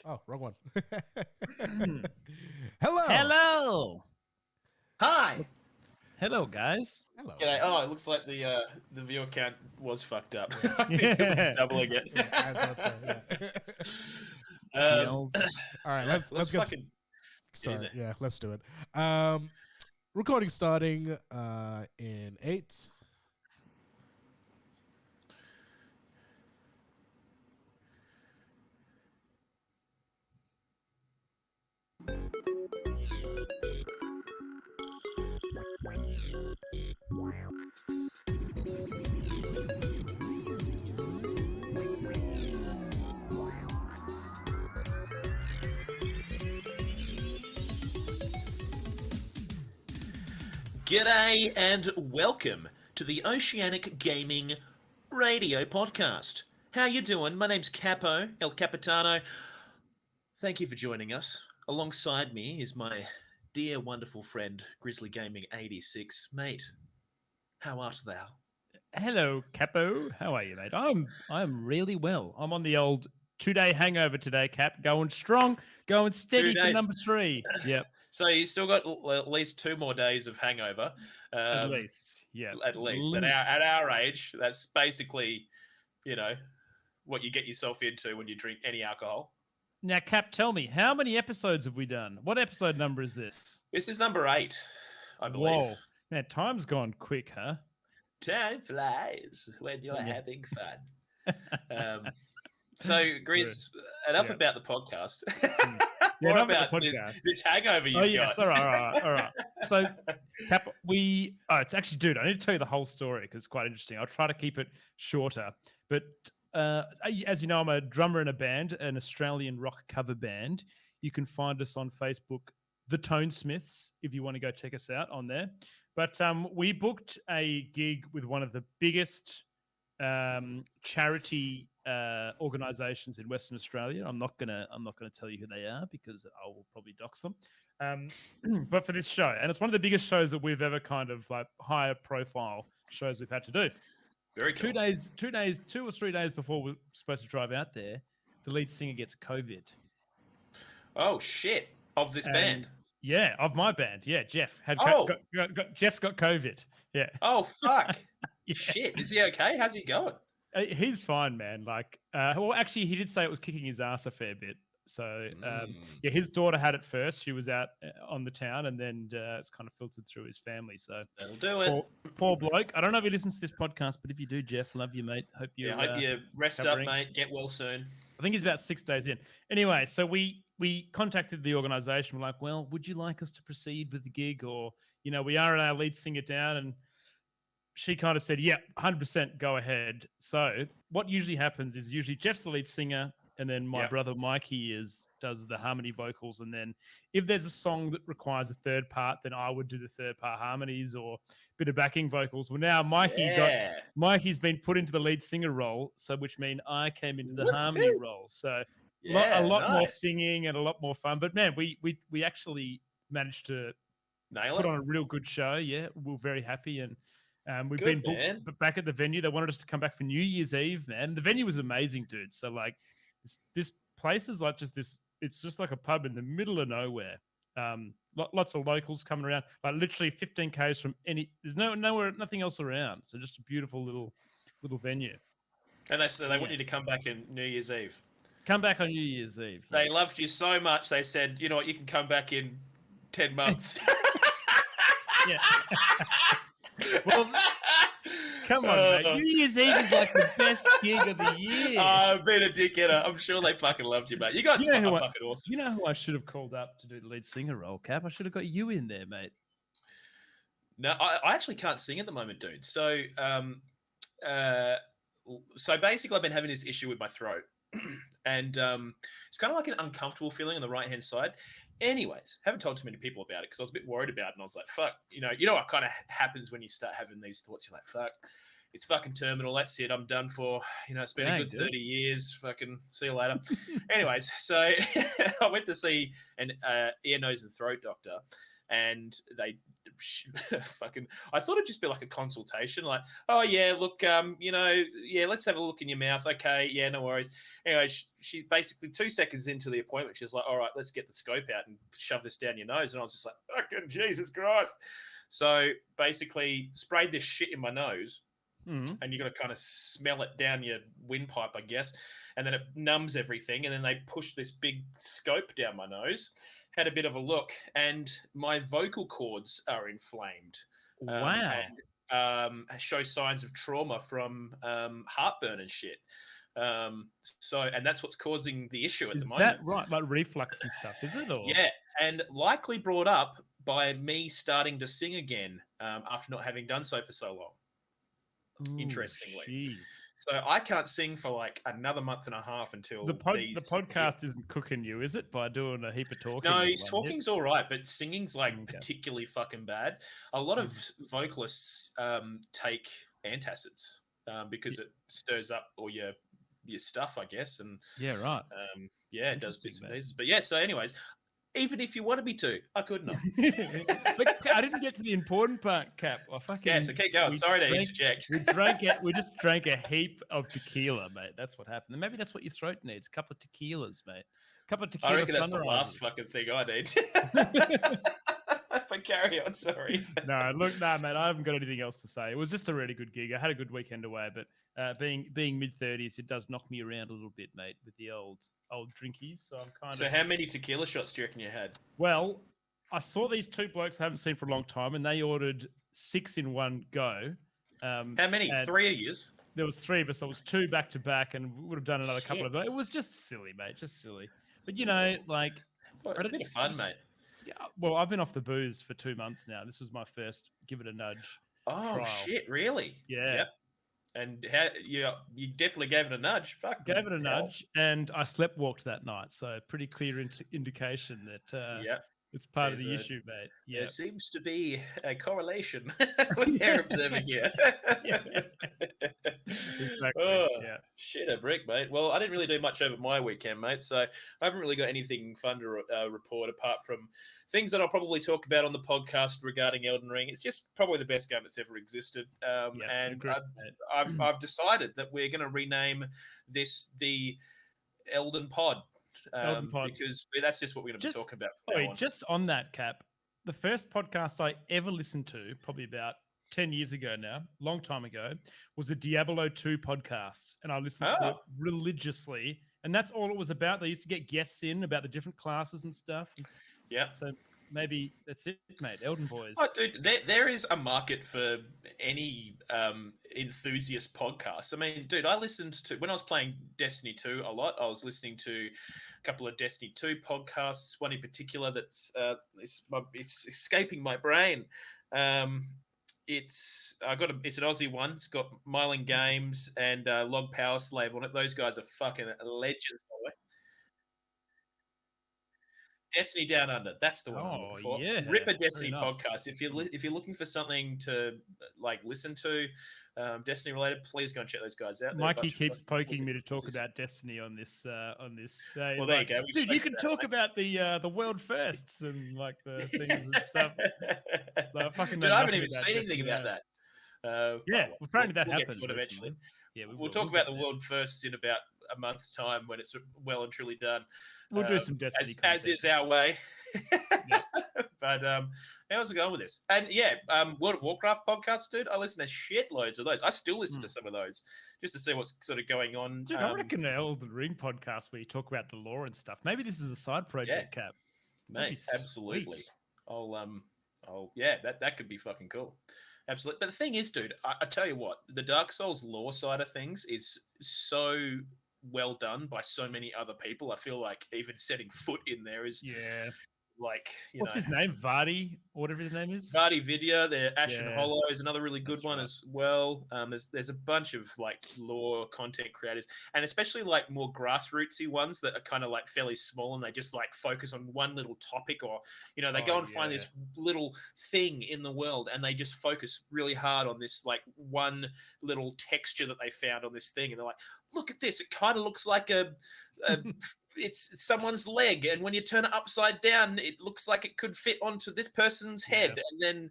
Oh, wrong one. Hello. Hello. Hi. Hello, guys. Hello. G'day. Oh, it looks like the viewer count was fucked up. I think it was doubling it. Yeah, I thought so. Yeah. All right, let's get fucking sorry. Yeah, let's do it. Recording starting in 8. G'day and welcome to the Oceanic Gaming Radio Podcast. How you doing? My name's Capo, El Capitano. Thank you for joining us. Alongside me is my dear, wonderful friend, Grizzly Gaming 86. Mate, how art thou? Hello, Capo. How are you, mate? I'm really well. I'm on the old 2-day hangover today, Cap. Going strong, going steady for number 3. Yep. So you still got at least 2 more days of hangover. At least, yeah. At least. At our age, that's basically, what you get yourself into when you drink any alcohol. Now, Cap, tell me, how many episodes have we done? What episode number is this? This is number 8, I believe. Whoa. Now, time's gone quick, huh? Time flies when you're having fun. So, Grizz, enough about the podcast. Yeah, More about this hangover you've got. Yes, all right. So, Cap, it's actually, dude, I need to tell you the whole story because it's quite interesting. I'll try to keep it shorter. But as you know, I'm a drummer in a band, an Australian rock cover band. You can find us on Facebook, The Tonesmiths, if you want to go check us out on there. But we booked a gig with one of the biggest charity organizations in Western Australia. I'm not gonna tell you who they are because I will probably dox them. But for this show, and it's one of the biggest shows that we've ever kind of like higher profile shows we've had to do. Very cool. 2 or 3 days before we're supposed to drive out there, the lead singer gets COVID. Oh shit! Of this band. Yeah, of my band. Yeah, Jeff Jeff's got COVID. Yeah. Oh fuck! Yeah. Shit, is he okay? How's he going? He's fine, man. Like, well, actually, he did say it was kicking his ass a fair bit. So, yeah, his daughter had it first. She was out on the town, and then it's kind of filtered through his family. So that'll do it. Poor bloke. I don't know if he listens to this podcast, but if you do, Jeff, love you, mate. Hope you rest up, mate. Get well soon. I think he's about 6 days in. Anyway, so we contacted the organization. We're like, well, would you like us to proceed with the gig, or we are our lead singer down, and she kind of said, yeah, 100% go ahead. So what usually happens is Jeff's the lead singer, and then my brother Mikey does the harmony vocals. And then if there's a song that requires a third part, then I would do the third part harmonies or a bit of backing vocals. Well, now Mikey's been put into the lead singer role, so which means I came into the harmony role. So a lot more singing and a lot more fun. But man, we actually managed to put on a real good show. Yeah, we're very happy, and we've been booked back at the venue. They wanted us to come back for New Year's Eve, man. The venue was amazing, dude. So like this place is like it's just like a pub in the middle of nowhere. Lots of locals coming around, like literally 15 Ks from there's nothing else around. So just a beautiful little venue. And they want you to come back in New Year's Eve. Come back on New Year's Eve. They loved you so much. They said, you know what, you can come back in 10 months. Yeah. Well, come on, mate. New Year's Eve is like the best gig of the year. I've been a dickhead. I'm sure they fucking loved you, mate. You guys are fucking awesome. You know who I should have called up to do the lead singer role, Cap? I should have got you in there, mate. No, I actually can't sing at the moment, dude. So, so basically, I've been having this issue with my throat, and it's kind of like an uncomfortable feeling on the right-hand side. Anyways, haven't told too many people about it because I was a bit worried about it, and I was like, "Fuck," you know what kind of happens when you start having these thoughts? You're like, "Fuck, it's fucking terminal. That's it. I'm done for." You know, it's been a good 30 years. Fucking see you later. Anyways, so I went to see an ear, nose, and throat doctor, and they fucking. I thought it'd just be like a consultation, like, "Oh yeah, look, you know, yeah, let's have a look in your mouth. Okay, yeah, no worries." Anyway, she basically 2 seconds into the appointment, she's like, "All right, let's get the scope out and shove this down your nose." And I was just like, "Fucking Jesus Christ!" So basically, sprayed this shit in my nose. And you got to kind of smell it down your windpipe, I guess, and then it numbs everything. And then they push this big scope down my nose. Had a bit of a look, and my vocal cords are inflamed. Wow! And show signs of trauma from heartburn and shit. So, and that's what's causing the issue at the moment. Is that right? Like reflux and stuff, is it? Or? Yeah, and likely brought up by me starting to sing again after not having done so for so long. Ooh, interestingly. Geez. So I can't sing for like another month and a half until the podcast isn't cooking you, is it? By doing a heap of talking? No, his talking's all right, but singing's like particularly fucking bad. A lot of vocalists take antacids because it stirs up all your stuff, I guess. And yeah, right. Yeah, it does bits and pieces. But yeah, so anyways, even if you wanted me to, I could not. But I didn't get to the important part, Cap. Yeah, so keep going. Sorry to interject. We just drank a heap of tequila, mate. That's what happened. And maybe that's what your throat needs. A couple of tequilas, mate. A couple of tequila. I reckon that's the last fucking thing I need. But carry on, sorry. No, look, mate, I haven't got anything else to say. It was just a really good gig. I had a good weekend away, but being mid-30s, it does knock me around a little bit, mate, with the old drinkies. So I'm kind of. So how many tequila shots do you reckon you had? Well, I saw these two blokes I haven't seen for a long time, and they ordered 6 in one go. How many? 3 of yous? There was 3 of us. So it was 2 back to back, and we would have done another couple of them. It was just silly, mate. Just silly. But you know, like, a bit of fun, mate. Yeah, well, I've been off the booze for 2 months now. This was my first give it a nudge. Oh trial. Shit! Really? Yeah. Yep. And how you definitely gave it a nudge. Fuck. Gave it a nudge, and I slept walked that night. So pretty clear indication that it's part of the issue, mate. Yeah. There seems to be a correlation with they're observing here. Exactly. Oh, shit, a brick, mate. Well, I didn't really do much over my weekend, mate, so I haven't really got anything fun to report apart from things that I'll probably talk about on the podcast regarding Elden Ring. It's just probably the best game that's ever existed. And I've decided that we're going to rename this the Elden Pod. Because that's just what we're going to be talking about. Just on that, Cap, the first podcast I ever listened to, probably about 10 years ago now, long time ago, was a Diablo 2 podcast. And I listened to it religiously. And that's all it was about. They used to get guests in about the different classes and stuff. Yeah. So maybe that's it, mate. Elden Boys. Oh, dude, there is a market for any enthusiast podcast. I mean, dude, I listened to, when I was playing Destiny 2 a lot, I was listening to a couple of Destiny 2 podcasts, one in particular that's it's escaping my brain. It's an Aussie one. It's got Myling Games and Log Power Slave on it. Those guys are fucking legends, by the way. Destiny Down Under. That's the one I'm looking for. Yeah. Ripper Destiny podcast. If you're looking for something to like listen to, Destiny related, please go and check those guys out. Mikey keeps poking me to talk about Destiny on this. Well, there you go. Dude, you can talk about the world firsts and like the things and stuff. Like, dude, I haven't even seen anything about that. Apparently that happened eventually. Yeah, we'll talk about the world first in about a month's time when it's well and truly done. We'll do some Destiny as is our way. But how's it going with this? And World of Warcraft podcasts, dude. I listen to shitloads of those. I still listen to some of those just to see what's sort of going on. Dude, I reckon the Elden Ring podcast where you talk about the lore and stuff. Maybe this is a side project, Cap. Mate, absolutely. yeah, that could be fucking cool. Absolutely. But the thing is, dude, I tell you what, the Dark Souls lore side of things is so well done by so many other people. I feel like even setting foot in there is Yeah. like, What's his name? Vardy, or whatever his name is. Vardy Vidya, the Ashen Yeah. Hollow is another really good That's one right. as well. There's a bunch of like lore content creators, and especially like more grassrootsy ones that are kind of like fairly small, and they just like focus on one little topic, or they go and find this little thing in the world, and they just focus really hard on this like one little texture that they found on this thing, and they're like, look at this, it kind of looks like it's someone's leg, and when you turn it upside down, it looks like it could fit onto this person's head, and then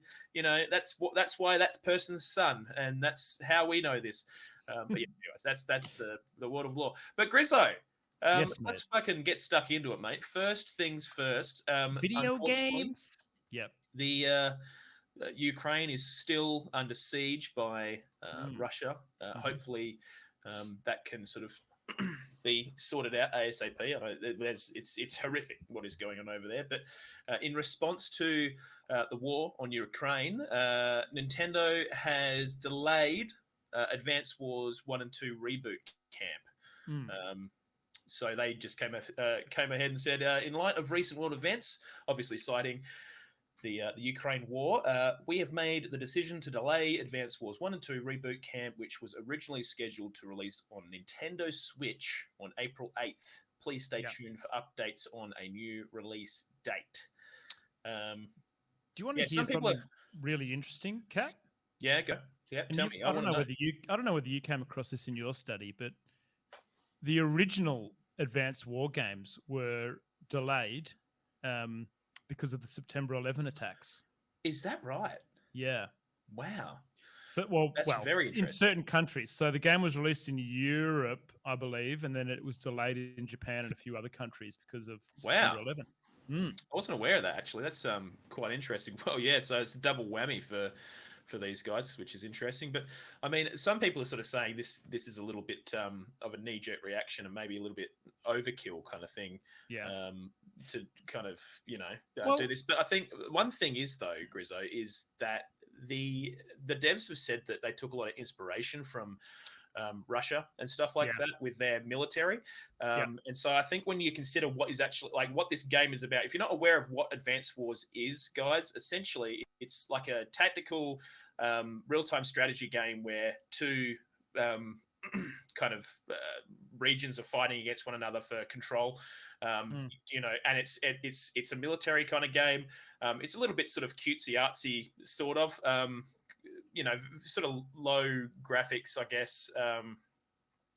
that's why that's person's son, and that's how we know this. But yeah, anyways, that's the world of law. But Grizzo, Yes, let's fucking get stuck into it, mate. First things first. Video Unfortunately, games. Yep. the Ukraine is still under siege by Russia. Hopefully, that can sort of be sorted out ASAP. It's horrific what is going on over there. But in response to the war on Ukraine, Nintendo has delayed Advance Wars 1 and 2 reboot camp. So they just came ahead and said, in light of recent world events, obviously citing the Ukraine war, we have made the decision to delay Advance Wars 1 and 2 Reboot Camp, which was originally scheduled to release on Nintendo Switch on April 8th. Please stay tuned for updates on a new release date. Do you want to hear something really interesting, Kat? Yeah, go. Yeah, tell me. I don't know whether you came across this in your study, but the original Advanced War games were delayed because of the September 11 attacks. Is that right? Yeah. Wow. So, that's very interesting. In certain countries. So the game was released in Europe, I believe, and then it was delayed in Japan and a few other countries because of September 11. I wasn't aware of that, actually. That's quite interesting. Well, yeah, so it's a double whammy for these guys, which is interesting. But I mean, some people are sort of saying this is a little bit of a knee-jerk reaction and maybe a little bit overkill kind of thing. Yeah. To kind of do this. But I think one thing is though, Grizzo, is that the devs have said that they took a lot of inspiration from Russia and stuff like that with their military. And so I think when you consider what is actually like what this game is about, if you're not aware of what Advanced Wars is, guys, essentially it's like a tactical real-time strategy game where two kind of regions are fighting against one another for control, and it's a military kind of game. It's a little bit sort of cutesy artsy sort of, sort of low graphics, I guess,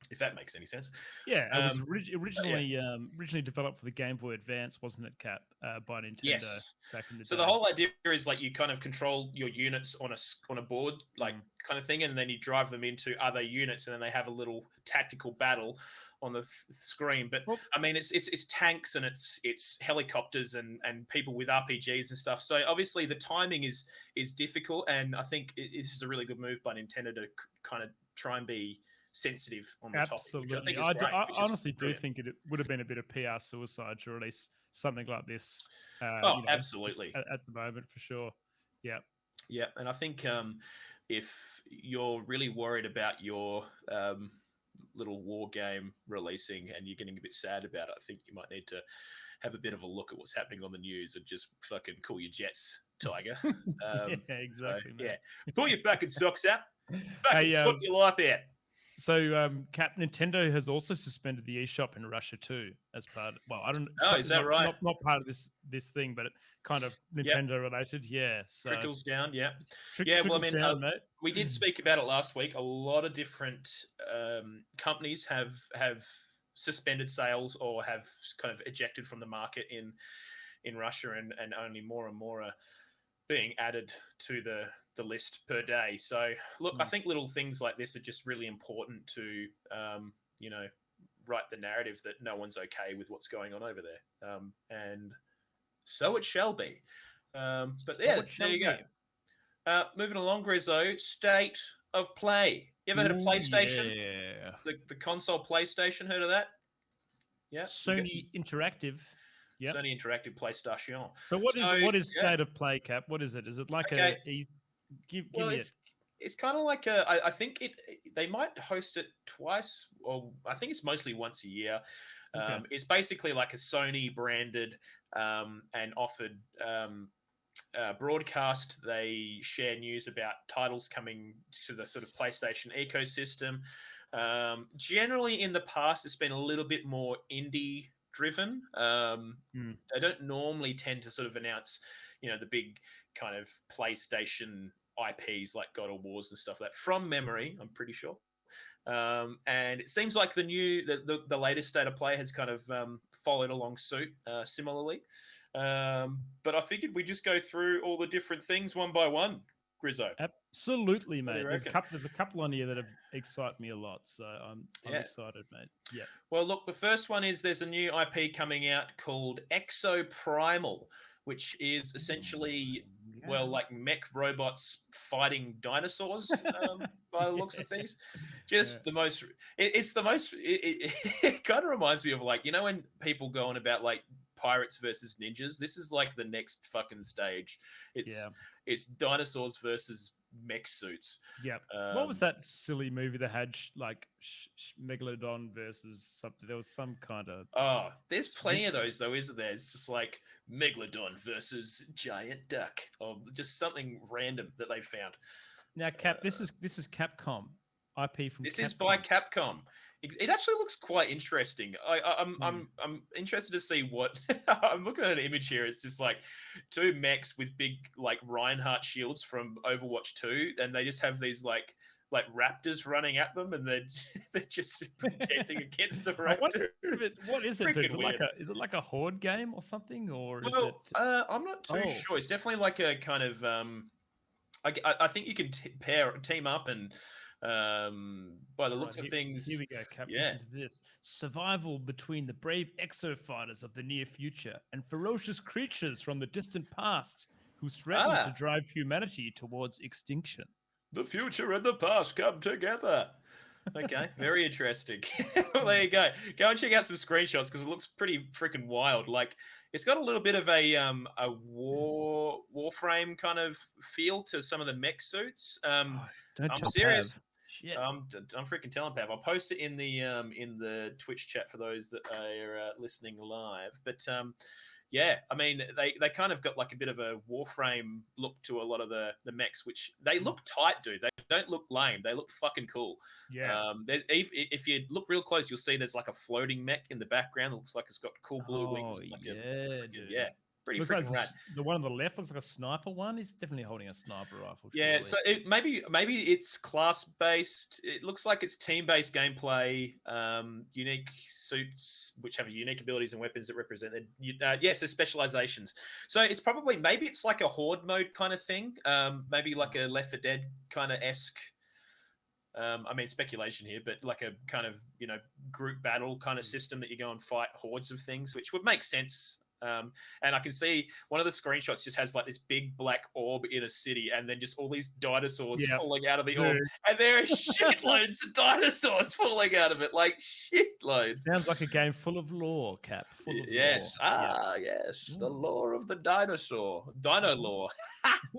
if that makes any sense. Yeah, it was originally developed for the Game Boy Advance, wasn't it, Cap, by Nintendo back in the day. So the whole idea is like you kind of control your units on a board, like kind of thing, and then you drive them into other units, and then they have a little tactical battle on the screen. But I mean, it's tanks and it's helicopters and people with RPGs and stuff. So obviously the timing is difficult, and I think this is a really good move by Nintendo to kind of try and be sensitive on the Absolutely. topic, which I think is great. I honestly do think it would have been a bit of PR suicide to release something like this. Absolutely. At the moment, for sure. Yeah. Yeah, and I think if you're really worried about your little war game releasing and you're getting a bit sad about it, I think you might need to have a bit of a look at what's happening on the news and just fucking cool your jets, Tiger. Yeah, exactly. So, pull your fucking socks out. Fucking sort your life out. So, Cap, Nintendo has also suspended the eShop in Russia too, as part. I don't. Oh, is that right? Not part of this thing, but it kind of Nintendo related. Yeah, so trickles down. Yeah, well, I mean, we did speak about it last week. A lot of different companies have suspended sales or have kind of ejected from the market in Russia, and only more and more are being added to the list per day. So look, I think little things like this are just really important to write the narrative that no one's okay with what's going on over there, and so it shall be. But yeah, there you go. Moving along, Grizzo, state of play. You ever heard of PlayStation? Yeah, the console PlayStation, heard of that? Yeah, Sony Interactive. Yep. Sony Interactive PlayStation. So what is yeah. state of play, Cap? What is it? Is it like Okay. give Well, me it? it's kind of like I think they might host it twice, or I think it's mostly once a year. Okay. It's basically like a Sony branded and offered broadcast. They share news about titles coming to the sort of PlayStation ecosystem. Generally, in the past, it's been a little bit more indie driven. They don't normally tend to sort of announce, the big kind of PlayStation IPs like God of Wars and stuff like that from memory. I'm pretty sure. And it seems like the latest state of play has kind of followed along suit similarly. But I figured we just go through all the different things one by one, Grizzo. Absolutely, mate. There's reckon? a couple on here that have excite me a lot, so I'm excited, mate. Yeah. Well, look, the first one is there's a new IP coming out called Exoprimal, which is essentially like mech robots fighting dinosaurs by the looks of things. Just the most. It's the most. It kind of reminds me of like when people go on about like pirates versus ninjas. This is like the next fucking stage. It's dinosaurs versus mech suits. Yep. What was that silly movie that had like Megalodon versus something? There was some kind of. Oh, there's plenty of those though, isn't there? It's just like Megalodon versus giant duck, or just something random that they found. Now, Cap, this is Capcom IP from. This Capcom. is by Capcom. It actually looks quite interesting. I'm interested to see what I'm looking at an image here. It's just like two mechs with big like Reinhardt shields from Overwatch 2, and they just have these like raptors running at them, and they're just protecting against the raptors. What is it? Is it like a horde game or something, or is it? I'm not too sure. It's definitely like a kind of. I think you can team up and. By the looks of things, here we go, Cap. Listen to this: survival between the brave exo-fighters of the near future and ferocious creatures from the distant past who threaten to drive humanity towards extinction. The future and the past come together. Okay, very interesting. Well, there you go. Go and check out some screenshots because it looks pretty freaking wild. Like it's got a little bit of a Warframe kind of feel to some of the mech suits. I'm serious. I'm freaking telling Pav. I'll post it in the Twitch chat for those that are listening live. But yeah, I mean they kind of got like a bit of a Warframe look to a lot of the mechs, which they look tight, dude. They don't look lame. They look fucking cool. Yeah. If you look real close, you'll see there's like a floating mech in the background. It looks like it's got cool blue wings. Like pretty freaking rad. The one on the left looks like a sniper one. He's definitely holding a sniper rifle. Yeah, so maybe it's class based. It looks like it's team based gameplay. Unique suits which have unique abilities and weapons that represent it. So specializations. So it's probably maybe it's like a horde mode kind of thing. Maybe like a Left 4 Dead kind of esque. I mean speculation here, but like a kind of group battle kind of system that you go and fight hordes of things, which would make sense. And I can see one of the screenshots just has like this big black orb in a city, and then just all these dinosaurs falling out of the orb, and there are shitloads of dinosaurs falling out of it, like shitloads. Sounds like a game full of lore, Cap. Yes, yes, the lore of the dinosaur, dino lore.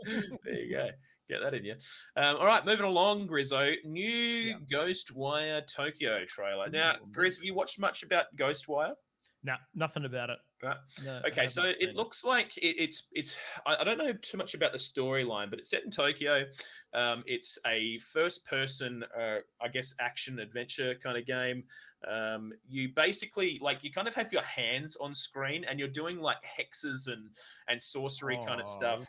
There you go. Get that in you. All right, moving along, Grizzo. New Ghostwire Tokyo trailer. Now, Grizz, have you watched much about Ghostwire? No, nothing about it. Right. No, okay, so it looks like it's. I don't know too much about the storyline, but it's set in Tokyo. It's a first-person, I guess, action adventure kind of game. You basically you kind of have your hands on screen, and you're doing like hexes and sorcery kind of stuff.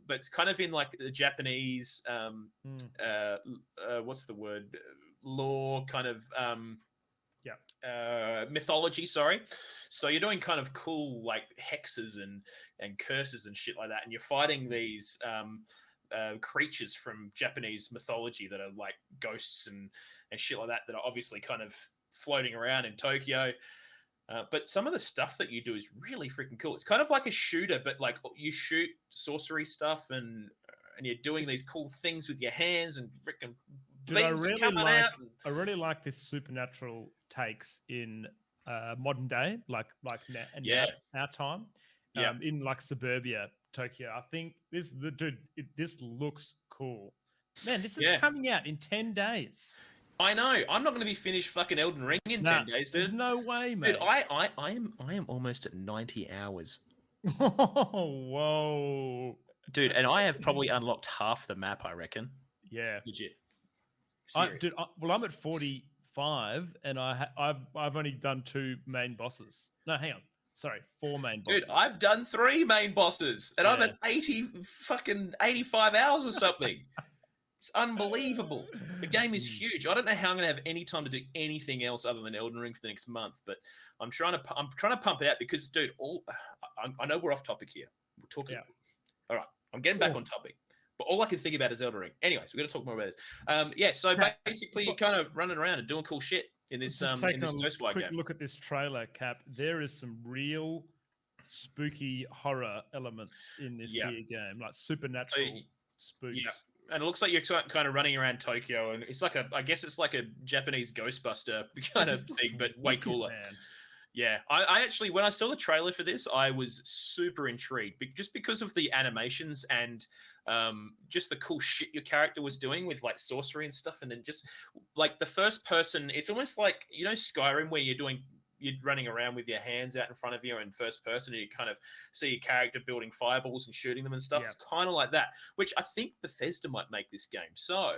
But it's kind of in like the Japanese. What's the word? Lore kind of. Mythology, sorry. So you're doing kind of cool like hexes and curses and shit like that, and you're fighting these creatures from Japanese mythology that are like ghosts and shit like that are obviously kind of floating around in Tokyo. But some of the stuff that you do is really freaking cool. It's kind of like a shooter, but like you shoot sorcery stuff and you're doing these cool things with your hands and freaking. I really like this supernatural takes in modern day, like now, Yeah. our time, Yeah. in like suburbia Tokyo. I think this looks cool. Man, this is Yeah. coming out in 10 days. I know. I'm not going to be finished fucking Elden Ring in 10 days, dude. There's no way, mate. Dude, I am almost at 90 hours. Whoa. Dude, and I have probably unlocked half the map, I reckon. Yeah. Legit. Dude, I'm at 45 and I've only done 2 main bosses. No, hang on. Sorry, 4 main bosses. Dude, I've done 3 main bosses and I'm Yeah. at 85 hours or something. It's unbelievable. The game is huge. I don't know how I'm going to have any time to do anything else other than Elden Ring for the next month, but I'm trying to pump it out because, dude, I know we're off topic here. We're talking. Yeah. All right, I'm getting back on topic, but all I can think about is Elden Ring. Anyways, we're going to talk more about this. So basically, you're kind of running around and doing cool shit in this Ghostwire game. Look at this trailer, Cap. There is some real spooky horror elements in this here game, like supernatural spooks. Yeah. And it looks like you're kind of running around Tokyo, and it's like I guess it's like a Japanese Ghostbuster kind of thing, but way cooler. Man. Yeah, I actually, when I saw the trailer for this, I was super intrigued, just because of the animations and just the cool shit your character was doing with like sorcery and stuff, and then just like the first person, it's almost like, you know, Skyrim, where you're running around with your hands out in front of you in first person, and you kind of see your character building fireballs and shooting them and stuff. It's kind of like that, which I think Bethesda might make this game. So,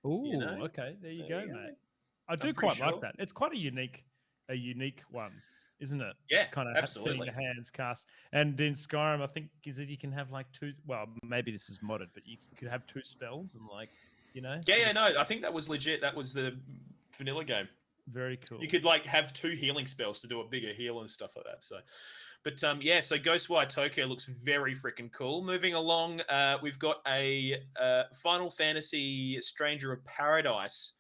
okay, there you go, mate. I do quite like that. It's quite a unique one, isn't it? Yeah, kind of absolutely. Seeing your hands cast. And in Skyrim, I think is that you can have like 2. Well, maybe this is modded, but you could have 2 spells and like, you know. Yeah, no, I think that was legit. That was the vanilla game. Very cool. You could like have 2 healing spells to do a bigger heal and stuff like that. So, but so Ghostwire Tokyo looks very freaking cool. Moving along, we've got a Final Fantasy Stranger of Paradise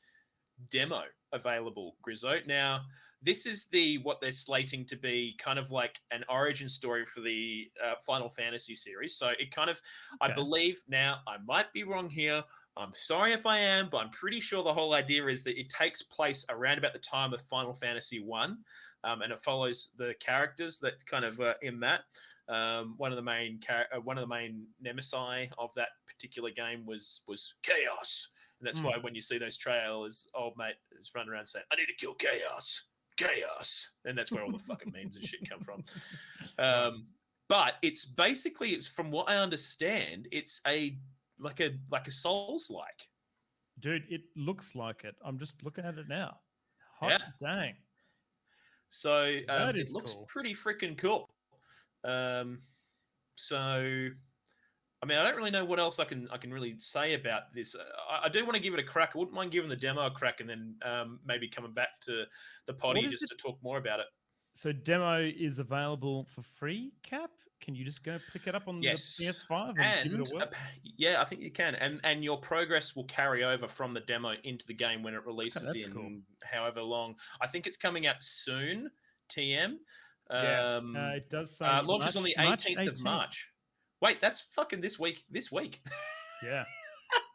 demo available, Grizzo. Now, this is what they're slating to be kind of like an origin story for the Final Fantasy series. So it kind of, I believe, now I might be wrong here, I'm sorry if I am, but I'm pretty sure the whole idea is that it takes place around about the time of Final Fantasy 1, and it follows the characters that kind of in that. One of the main nemesis of that particular game was Chaos, and that's why when you see those trailers, old mate is running around saying, "I need to kill Chaos," and that's where all the fucking memes and shit come from. But it's from what I understand, it's like a Souls-like. Dude, it looks like it. I'm just looking at it now. Hot dang. So it looks pretty freaking cool. So I mean, I don't really know what else I can really say about this. I do want to give it a crack. I wouldn't mind giving the demo a crack, and then maybe coming back to the potty just to talk more about it. So demo is available for free, Cap? Can you just go pick it up on the PS5 and give it a whirl? Yeah, I think you can. And your progress will carry over from the demo into the game when it releases however long. I think it's coming out soon, TM. It does say launches on the 18th of March. Wait, that's fucking this week. Yeah.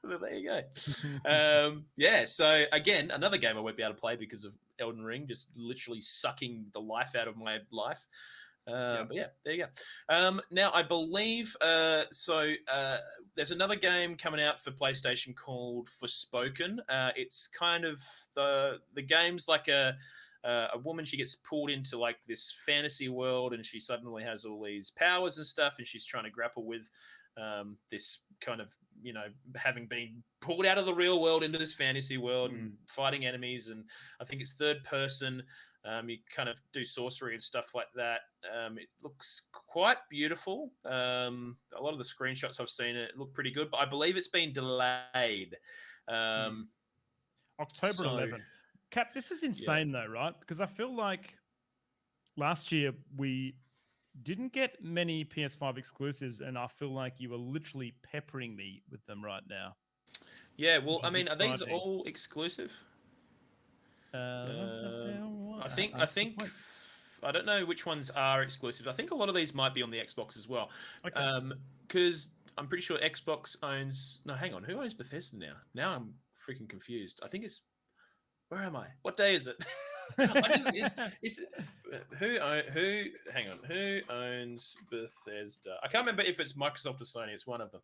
There you go. So again, another game I won't be able to play because of Elden Ring just literally sucking the life out of my life. But yeah, there you go. Now I believe there's another game coming out for PlayStation called Forspoken. It's kind of the game's like a woman. She gets pulled into like this fantasy world, and she suddenly has all these powers and stuff, and she's trying to grapple with this kind of, having been pulled out of the real world into this fantasy world and fighting enemies. And I think it's third person. You kind of do sorcery and stuff like that. It looks quite beautiful. A lot of the screenshots I've seen, it look pretty good, but I believe it's been delayed. October 11th. Cap, this is insane though, right? Because I feel like last year we didn't get many PS5 exclusives, and I feel like you are literally peppering me with them right now. Yeah, well, I mean, exciting. Are these all exclusive? I think I don't know which ones are exclusive. I think a lot of these might be on the Xbox as well. Because I'm pretty sure Xbox owns. No, hang on. Who owns Bethesda now? Now I'm freaking confused. I think it's. Where am I? What day is it? Is who? Hang on, who owns Bethesda? I can't remember if it's Microsoft or Sony. It's one of them.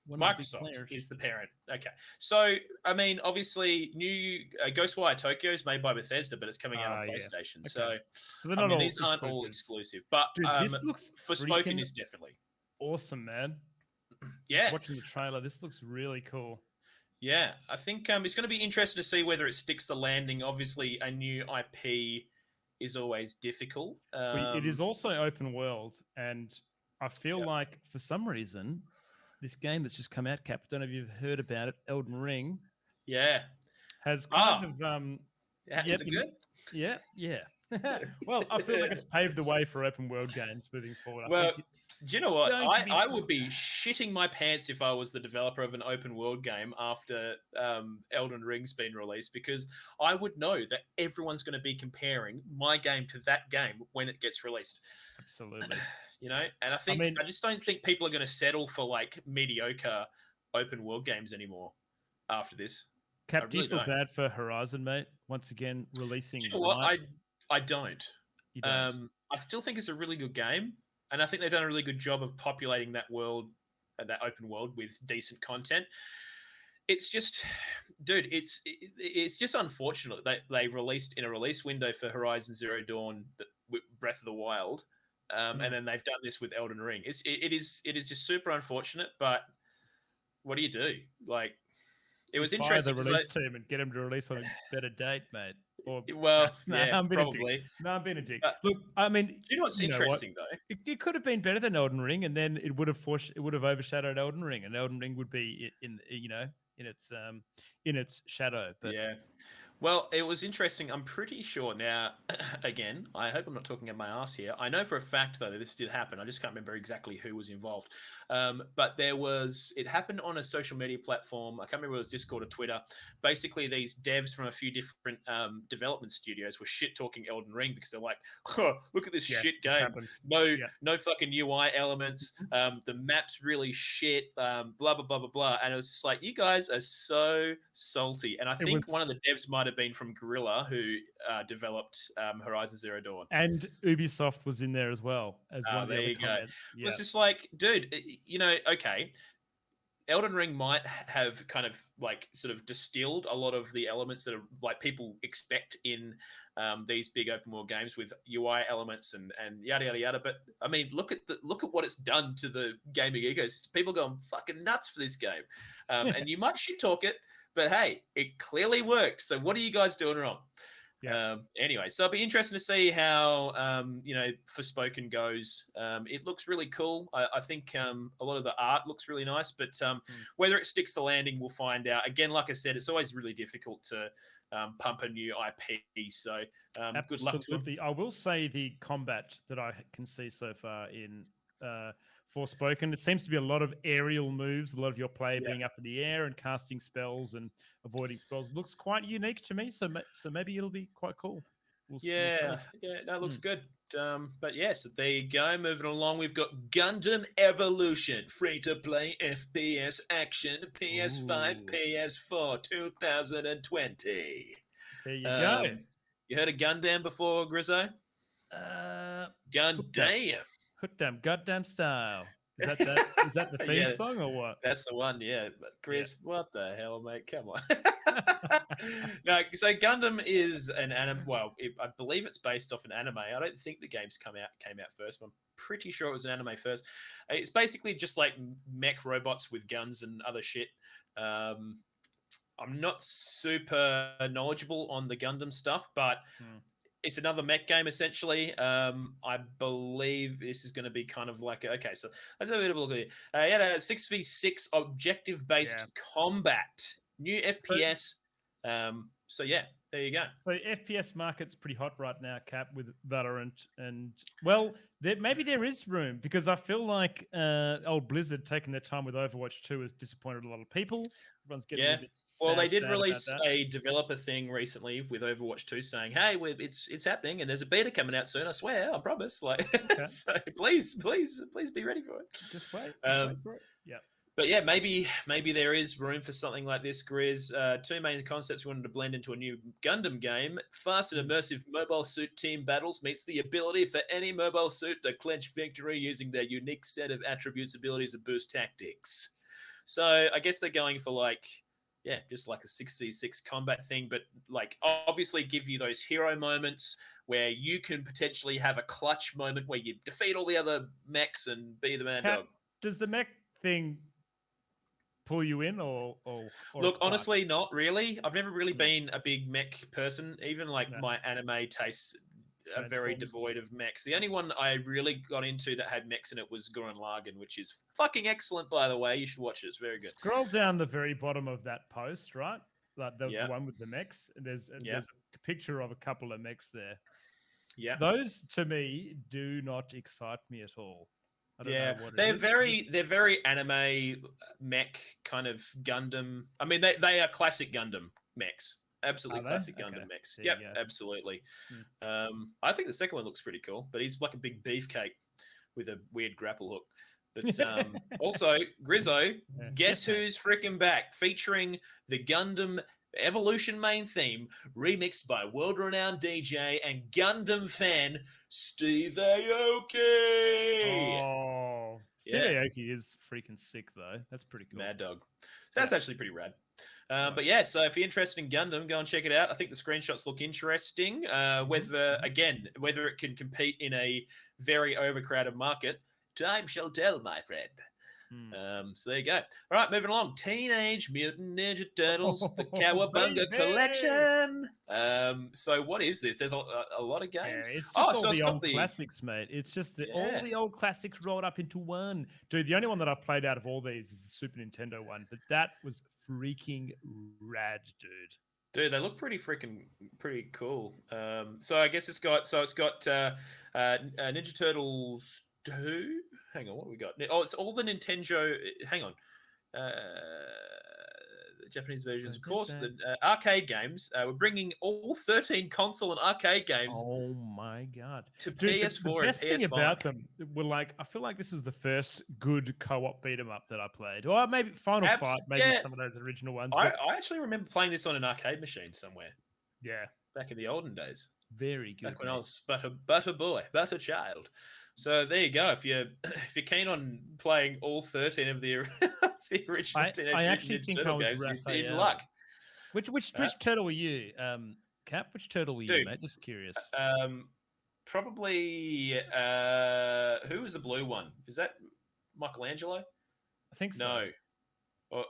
One of the big Microsoft players. is the parent. Okay, so I mean, obviously, new Ghostwire Tokyo is made by Bethesda, but it's coming out on Yeah. PlayStation. Okay. So they're I not mean, all these aren't all exclusives. exclusive, but Dude, this looks Forspoken freaking is definitely. awesome, man. Yeah, Watching the trailer, this looks really cool. yeah. I think it's going to be interesting to see whether it sticks the landing. Obviously, a new IP is always difficult. It is also open world, and I feel Yep. like for some reason, this game that's just come out, Cap, I don't know if you've heard about it, Elden Ring, Yeah. has kind of Is it good? Yeah. Well, I feel like it's paved the way for open world games moving forward. Well, I think do you know what? going to be I would be shitting my pants if I was the developer of an open world game after Elden Ring's been released, because I would know that everyone's going to be comparing my game to that game when it gets released. absolutely. You know, and I just don't think people are going to settle for like mediocre open world games anymore after this. Cap, I do you really feel don't. bad for Horizon, mate? Once again, releasing. Do you know what? right- I don't. You don't. I still think it's a really good game, and I think they've done a really good job of populating that world, that open world, with decent content. It's just, dude, it's just unfortunate that they released in a release window for Horizon Zero Dawn, Breath of the Wild, and then they've done this with Elden Ring. It is just super unfortunate, but what do you do? Like, it was Fire interesting. the release team and get them to release on a better date, mate. Or Well, nah, I'm being a dick. probably. No, I'm being a dick. Look, I mean, Do you know what's you know what? interesting though? It could have been better than Elden Ring, and then it would have overshadowed Elden Ring, and Elden Ring would be in its shadow. But Yeah. Well, it was interesting. I'm pretty sure now, again, I hope I'm not talking at my ass here. I know for a fact, though, that this did happen. I just can't remember exactly who was involved. But it happened on a social media platform. I can't remember if it was Discord or Twitter. Basically, these devs from a few different development studios were shit-talking Elden Ring because they're like, huh, look at this shit it's game. happened. No fucking UI elements. The map's really shit. Blah, blah, blah, blah, blah. And it was just like, you guys are so salty. And I think one of the devs might have been from Guerrilla, who developed Horizon Zero Dawn. And Ubisoft was in there as well as one of the other comments. Yeah. It's just like, dude, okay, Elden Ring might have kind of like sort of distilled a lot of the elements that are like people expect in these big open world games with UI elements and yada yada yada. But I mean, look at what it's done to the gaming ecosystem. People going fucking nuts for this game, and you might shit talk it, but hey, it clearly worked. So what are you guys doing wrong? Yeah. Anyway, so it'll be interesting to see how Forspoken goes. It looks really cool. I think a lot of the art looks really nice, but whether it sticks the landing, we'll find out. Again, like I said, it's always really difficult to pump a new IP. So good luck to them. I will say the combat that I can see so far in Forspoken, it seems to be a lot of aerial moves, a lot of your play being up in the air and casting spells and avoiding spells. Looks quite unique to me, so maybe it'll be quite cool. We'll see. That looks good. But yes, there you go. Moving along, we've got Gundam Evolution, free-to-play FPS action, PS5, PS4, 2020. There you go. You heard of Gundam before, Grizzo? Gundam. Hookdam, goddamn style. Is that the theme song or what? That's the one, yeah. But Chris, what the hell, mate? Come on. No, so Gundam is an anime. Well, I believe it's based off an anime. I don't think the games came out first, but I'm pretty sure it was an anime first. It's basically just like mech robots with guns and other shit. I'm not super knowledgeable on the Gundam stuff, but it's another mech game, essentially. I believe this is going to be kind of like, okay, so let's have a bit of a look at it. You had a 6v6 objective-based combat, new FPS. So, yeah, there you go. So FPS market's pretty hot right now, Cap, with Valorant. And, well, maybe there is room because I feel like old Blizzard taking their time with Overwatch 2 has disappointed a lot of people. Everyone's getting a bit sad. Well, they did release a developer thing recently with Overwatch 2 saying, hey, it's happening and there's a beta coming out soon, I swear, I promise. Like, so please be ready for it. Just wait for it. Yeah. But yeah, maybe there is room for something like this, Grizz. Two main concepts we wanted to blend into a new Gundam game. Fast and immersive mobile suit team battles meets the ability for any mobile suit to clinch victory using their unique set of attributes, abilities, and boost tactics. So I guess they're going for like, yeah, just like a 6v6 combat thing, but like obviously give you those hero moments where you can potentially have a clutch moment where you defeat all the other mechs and be the man dog. Does the mech thing pull you in or look, honestly, not really. I've never really been a big mech person. Even like my anime tastes are very devoid of mechs. The only one I really got into that had mechs in it was Gurren Lagann, which is fucking excellent, by the way. You should watch it. It's very good. Scroll down the very bottom of that post, right? Like the one with the mechs. There's a picture of a couple of mechs there. Yeah, those to me do not excite me at all. I don't know what they're very anime mech kind of Gundam. I mean, they are classic Gundam mechs. Absolutely classic Gundam mechs. Yep, absolutely. I think the second one looks pretty cool, but he's like a big beefcake with a weird grapple hook. But also, Grizzo, guess who's freaking back? Featuring the Gundam Evolution main theme, remixed by world-renowned DJ and Gundam fan Steve Aoki. Oh, Steve Aoki is freaking sick, though. That's pretty cool. Mad dog. So that's actually pretty rad. But yeah, so if you're interested in Gundam, go and check it out. I think the screenshots look interesting. Whether it can compete in a very overcrowded market, time shall tell, my friend. So there you go. All right, moving along. Teenage Mutant Ninja Turtles, the Cowabunga Collection. So what is this? There's a lot of games. Yeah, it's just all the old classics, mate. It's just all the old classics rolled up into one. Dude, the only one that I've played out of all these is the Super Nintendo one, but that was freaking rad, dude. Dude, they look pretty cool. So I guess it's got Ninja Turtles 2. Hang on, what we got? Oh, it's all the Nintendo. Hang on, the Japanese versions, of course. The arcade games. We're bringing all 13 console and arcade games. Oh my god! To PS4 the best and PS5. thing about them were like, I feel like this was the first good co-op beat 'em up that I played, or maybe Final Fight, maybe some of those original ones. I actually remember playing this on an arcade machine somewhere. Yeah, back in the olden days. Very good. Back when I was but a child. So there you go. If you're keen on playing all 13 of the original Teenage Mutant Ninja Turtle games, you're in luck. Which turtle were you, Cap? Which turtle were you, mate? Just curious. Probably who was the blue one? Is that Michelangelo? I think so. No. Or,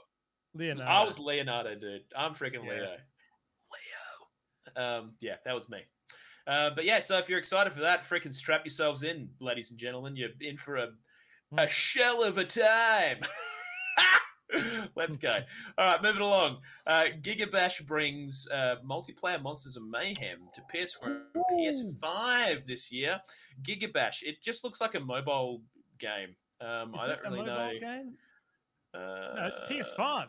Leonardo. I was Leonardo, dude. I'm freaking Leo. Yeah, that was me. But yeah, so if you're excited for that, freaking strap yourselves in, ladies and gentlemen. You're in for a shell of a time. Let's go. All right, moving along. Gigabash brings multiplayer Monsters of Mayhem to PS4 and PS5 this year. Gigabash, it just looks like a mobile game. I don't really know. Game? No, it's PS5.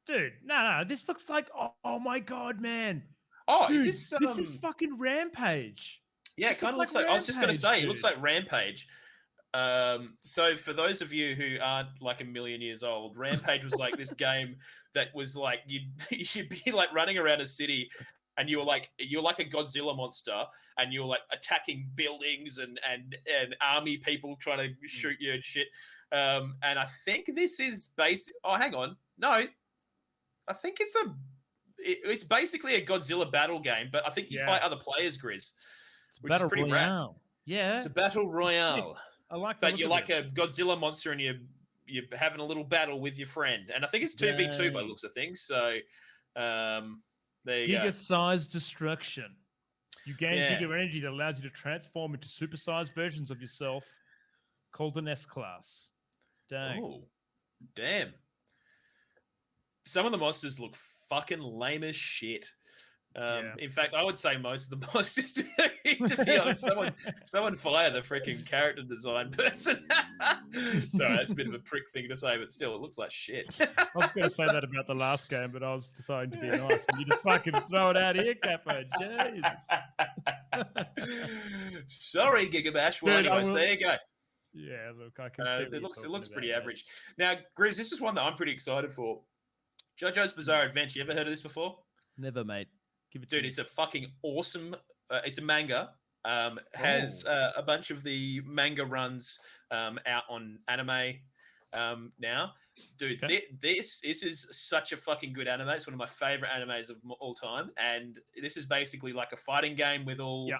Dude, no, this looks like, oh my God, man. Oh, dude, is this is fucking Rampage. Yeah, it kind of looks like I was just going to say, it looks like Rampage. So for those of you who aren't like a million years old, Rampage was like this game that was like you'd be like running around a city and you're like a Godzilla monster and you're like attacking buildings and army people trying to shoot you and shit. And I think this is hang on. No. I think it's basically a Godzilla battle game, but I think you fight other players, Grizz. Which is pretty rad. Yeah. It's a battle royale. I like that. But you're like a Godzilla monster and you're having a little battle with your friend. And I think it's 2v2 by the looks of things. So there you go. Giga-sized destruction. You gain giga energy that allows you to transform into supersized versions of yourself called an S-Class. Dang. Oh, damn. Some of the monsters look fucking lame as shit. In fact, I would say most of the monsters, to be honest, someone fire the freaking character design person. Sorry, that's a bit of a prick thing to say, but still, it looks like shit. I was going to say that about the last game, but I was deciding to be nice. And you just fucking throw it out here, Capo. Jesus. Sorry, Gigabash. Well, anyways, there you go. Yeah, look, I can see. What It you're looks talking pretty about, mate. average. Now, Grizz, this is one that I'm pretty excited for. JoJo's Bizarre Adventure. You ever heard of this before? Never, mate. Give it to Dude, me. it's a fucking awesome. It's a manga. Has a bunch of the manga runs out on anime now. Dude, Okay. this is such a fucking good anime. It's one of my favorite animes of all time, and this is basically like a fighting game with all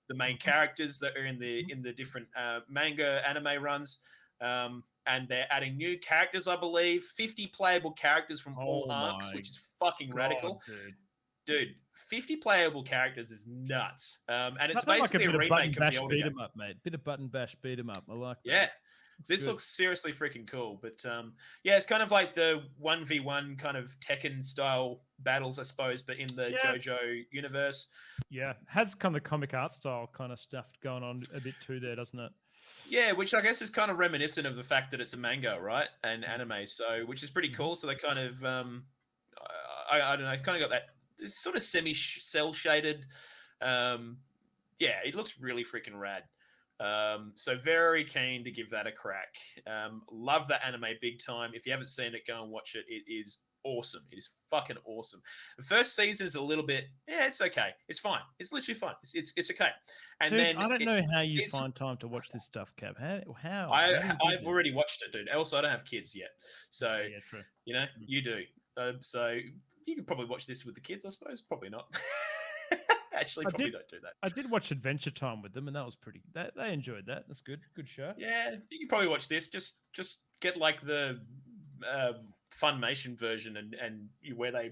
the main characters that are in the different manga anime runs. And they're adding new characters, I believe, 50 playable characters from all arcs, which is fucking radical. Dude, 50 playable characters is nuts. And it's basically a remake of the older game. Beat 'em up, mate. Bit of button bash, beat 'em up. I like that. Yeah. This looks seriously freaking cool. But yeah, it's kind of like the 1v1 kind of Tekken style battles, I suppose, but in the JoJo universe. Yeah. Has kind of comic art style kind of stuff going on a bit too there, doesn't it? Yeah, which I guess is kind of reminiscent of the fact that it's a manga, right? And anime. So, which is pretty cool. So they kind of, I don't know, kind of got that it's sort of semi-cell shaded. Yeah, it looks really freaking rad. So very keen to give that a crack. Love that anime big time. If you haven't seen it, go and watch it. It is awesome. It is fucking awesome. The first season is a little bit, it's okay. It's fine. It's literally fine. It's okay. And dude, then I don't know how you find time to watch this stuff, Cap. How? I've already watched it, dude. Also, I don't have kids yet, so yeah, true. You know, you do. So you could probably watch this with the kids, I suppose. Probably not. Actually, probably don't do that. I did watch Adventure Time with them, and that was pretty. They enjoyed that. That's good. Good show. Yeah, you can probably watch this. Just get like the Funimation version, and where they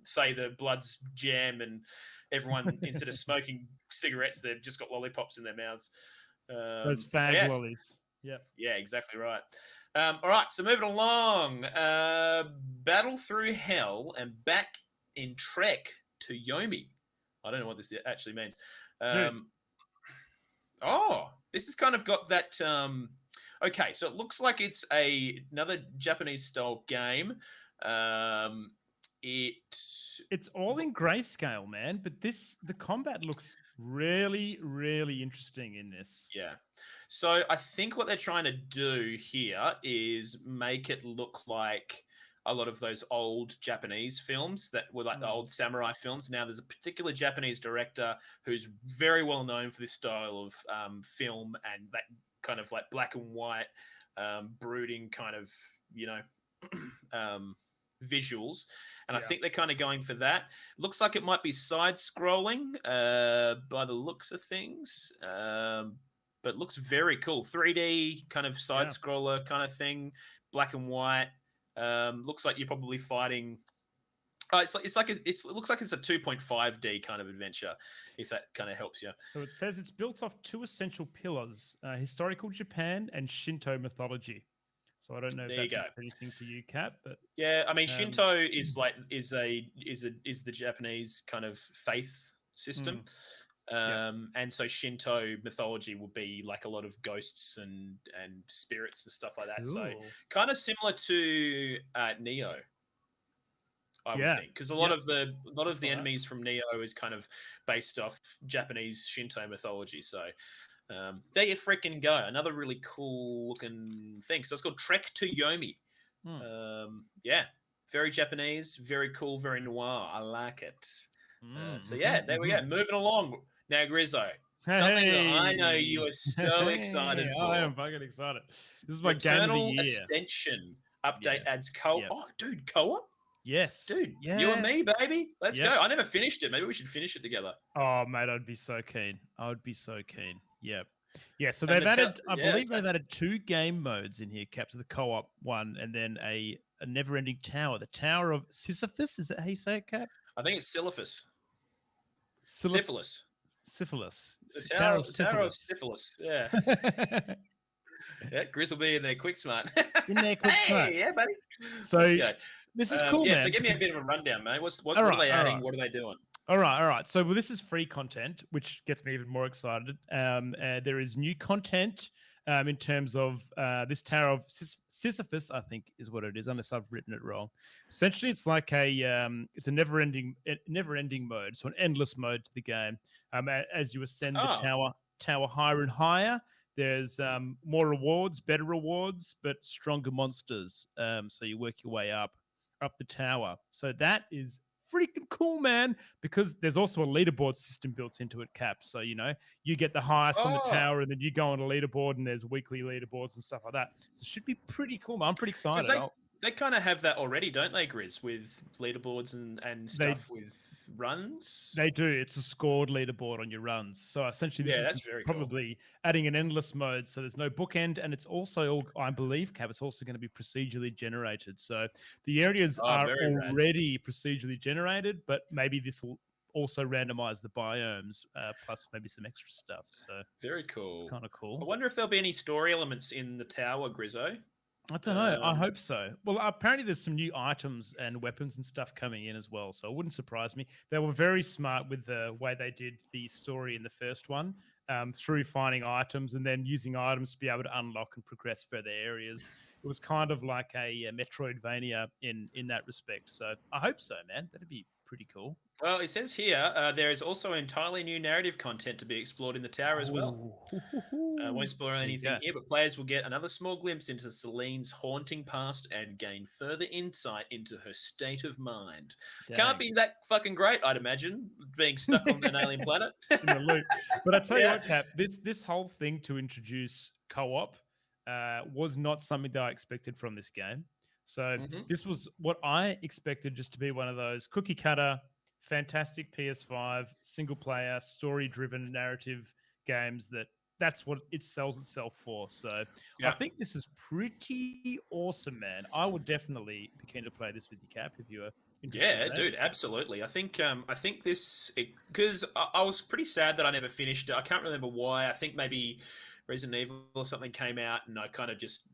say the blood's jam, and everyone instead of smoking cigarettes, they've just got lollipops in their mouths. Those fag lollies. Yeah. Yeah, exactly right. All right, so moving along. Battle through hell and back in Trek to Yomi. I don't know what this actually means. This has kind of got that. Okay, so it looks like it's another Japanese style game. It's all in grayscale, man. But the combat looks really, really interesting in this. Yeah. So I think what they're trying to do here is make it look like a lot of those old Japanese films that were like the old samurai films. Now there's a particular Japanese director who's very well known for this style of film and that kind of like black and white, brooding kind of, visuals. And I think they're kind of going for that. Looks like it might be side-scrolling by the looks of things. But looks very cool. 3D kind of side-scroller kind of thing, black and white. Looks like you're probably fighting. It looks like it's a 2.5D kind of adventure, if that kind of helps you. So it says it's built off two essential pillars: historical Japan and Shinto mythology. So I don't know if that means anything to you, Cap, but yeah, I mean Shinto is the Japanese kind of faith system. And so Shinto mythology will be like a lot of ghosts and spirits and stuff like that. Ooh. So kind of similar to Neo, I would think, because a lot of the enemies from Neo is kind of based off Japanese Shinto mythology. So there you freaking go. Another really cool looking thing. So it's called Trek to Yomi. Yeah, very Japanese, very cool, very noir. I like it. So yeah, there we go. Moving along. Now, Grizzo, something that I know you are so excited for. I am fucking excited. This is my game of the year. Ascension update adds co-op. Oh, dude, co-op? Yes. Dude, you and me, baby. Let's go. I never finished it. Maybe we should finish it together. Oh, mate, I'd be so keen. I would be so keen. Yep. Yeah, so they've added, I believe they've added 2 game modes in here, Cap, to the co-op one, and then a never-ending tower. The Tower of Sisyphus, is that how you say it, Cap? I think it's Syphilis. Syphilis. Syphilis. The Tower of Syphilis. Yeah. Yeah, Grizz will be in there quick smart. In there quick smart. Yeah, buddy. So let's go. This is cool, man. So give me a bit of a rundown, mate. What are they adding? What are they doing? All right. So this is free content, which gets me even more excited. There is new content in terms of this Tower of Sisyphus, I think is what it is, unless I've written it wrong. Essentially, it's like it's a never-ending mode, so an endless mode to the game. As you ascend the tower higher and higher, There's more rewards, better rewards, but stronger monsters. So you work your way up the tower. So that is freaking cool, man, because there's also a leaderboard system built into it, Cap. So, you get the highest on the Oh, tower and then you go on a leaderboard and there's weekly leaderboards and stuff like that. So it should be pretty cool, man. I'm pretty because excited. they kind of have that already, don't they, Grizz, with leaderboards and They stuff with runs? They do. It's a scored leaderboard on your runs. So essentially, this Yeah, is that's very cool. probably adding an endless mode. So there's no bookend, and it's also, I believe, Cap, it's also going to be procedurally generated. So the areas Oh, are very rad. already procedurally generated, but maybe this will also randomize the biomes, plus maybe some extra stuff. So Very cool. kind of I cool. wonder if there'll be any story elements in the tower, Grizzo. I don't know. I hope so. Well, apparently there's some new items and weapons and stuff coming in as well, so it wouldn't surprise me. They were very smart with the way they did the story in the first one, through finding items and then using items to be able to unlock and progress further areas. It was kind of like a Metroidvania in that respect. So I hope so, man. That'd be pretty cool. Well, it says here there is also entirely new narrative content to be explored in the tower as well. Won't spoil anything here, but players will get another small glimpse into Celine's haunting past and gain further insight into her state of mind. Can't be that fucking great, I'd imagine, being stuck on an alien planet. In the loop. But I tell you what, Cap, this whole thing to introduce co-op was not something that I expected from this game. So this was what I expected, just to be one of those cookie cutter, fantastic PS5 single player story driven narrative games that's what it sells itself for. So I think this is pretty awesome, man. I would definitely be keen to play this with you, Cap, if you were interested. Yeah, dude, absolutely. I think this, because I was pretty sad that I never finished it. I can't remember why. I think maybe Resident Evil or something came out, and I kind of just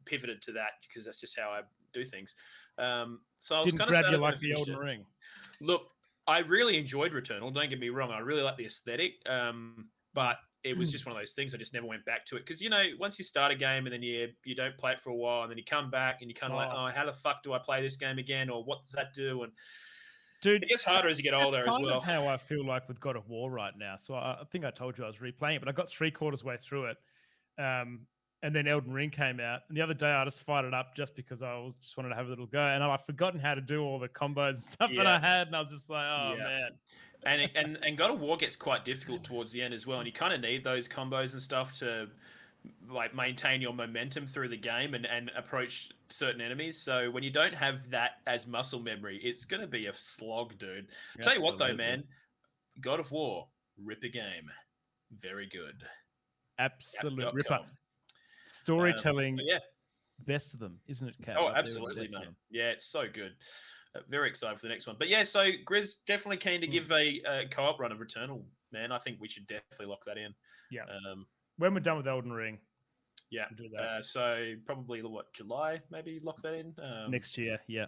pivoted to that because that's just how I do things. So I was kind of sad you when like I the finished Elden it. Ring. Look, I really enjoyed Returnal. Don't get me wrong. I really like the aesthetic. But it was just one of those things. I just never went back to it because once you start a game and then you don't play it for a while and then you come back and you kind of like, oh, how the fuck do I play this game again, or what does that do? And dude, it gets harder as you get older as well. That's kind of how I feel like with God of War right now. So I think I told you I was replaying it, but I got 3/4 way through it. And then Elden Ring came out, and the other day I just fired it up just because I just wanted to have a little go, and I've forgotten how to do all the combos and stuff that I had, and I was just like, oh man. And God of War gets quite difficult towards the end as well, and you kind of need those combos and stuff to like maintain your momentum through the game and approach certain enemies. So when you don't have that as muscle memory, it's going to be a slog, dude. Tell you what though, man, God of War, ripper game, very good, absolute ripper. Storytelling, best of them, isn't it, Kat? Oh, absolutely, mate. Yeah, it's so good. Very excited for the next one. But yeah, so Grizz, definitely keen to give a co-op run of Returnal, man. I think we should definitely lock that in. Yeah. When we're done with Elden Ring. Yeah. We'll do that. So probably July, maybe lock that in. Next year, yeah.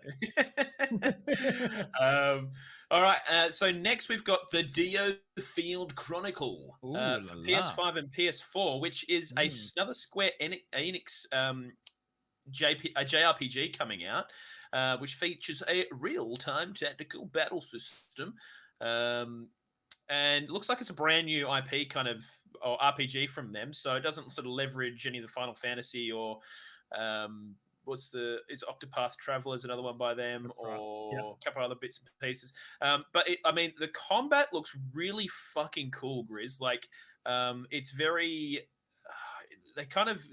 All right. So next we've got the Dio Field Chronicle for PS5 and PS4, which is another Square Enix JRPG coming out, which features a real-time tactical battle system. And looks like it's a brand new IP or RPG from them, so it doesn't sort of leverage any of the Final Fantasy or is Octopath Traveler another one by them, or a couple other bits and pieces. But the combat looks really fucking cool, Grizz. Like, it's very. Everyone's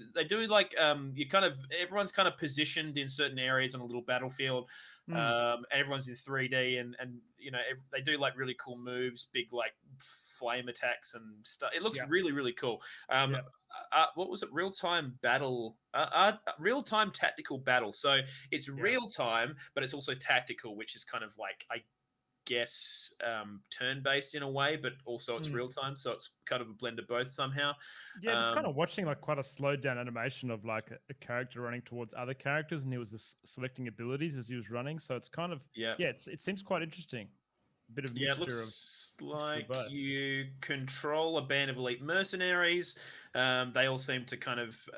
kind of positioned in certain areas on a little battlefield. Everyone's in 3D and they do like really cool moves, big like flame attacks and stuff. It looks really, really cool. What was it? Real-time battle, real-time tactical battle. So it's real-time, but it's also tactical, which is kind of like, I guess, turn-based in a way, but also it's real-time. So it's kind of a blend of both somehow. Yeah, just kind of watching like quite a slowed down animation of like a character running towards other characters, and he was selecting abilities as he was running. So it's kind of it seems quite interesting. A bit of mixture it looks like you control a band of elite mercenaries. They all seem to kind of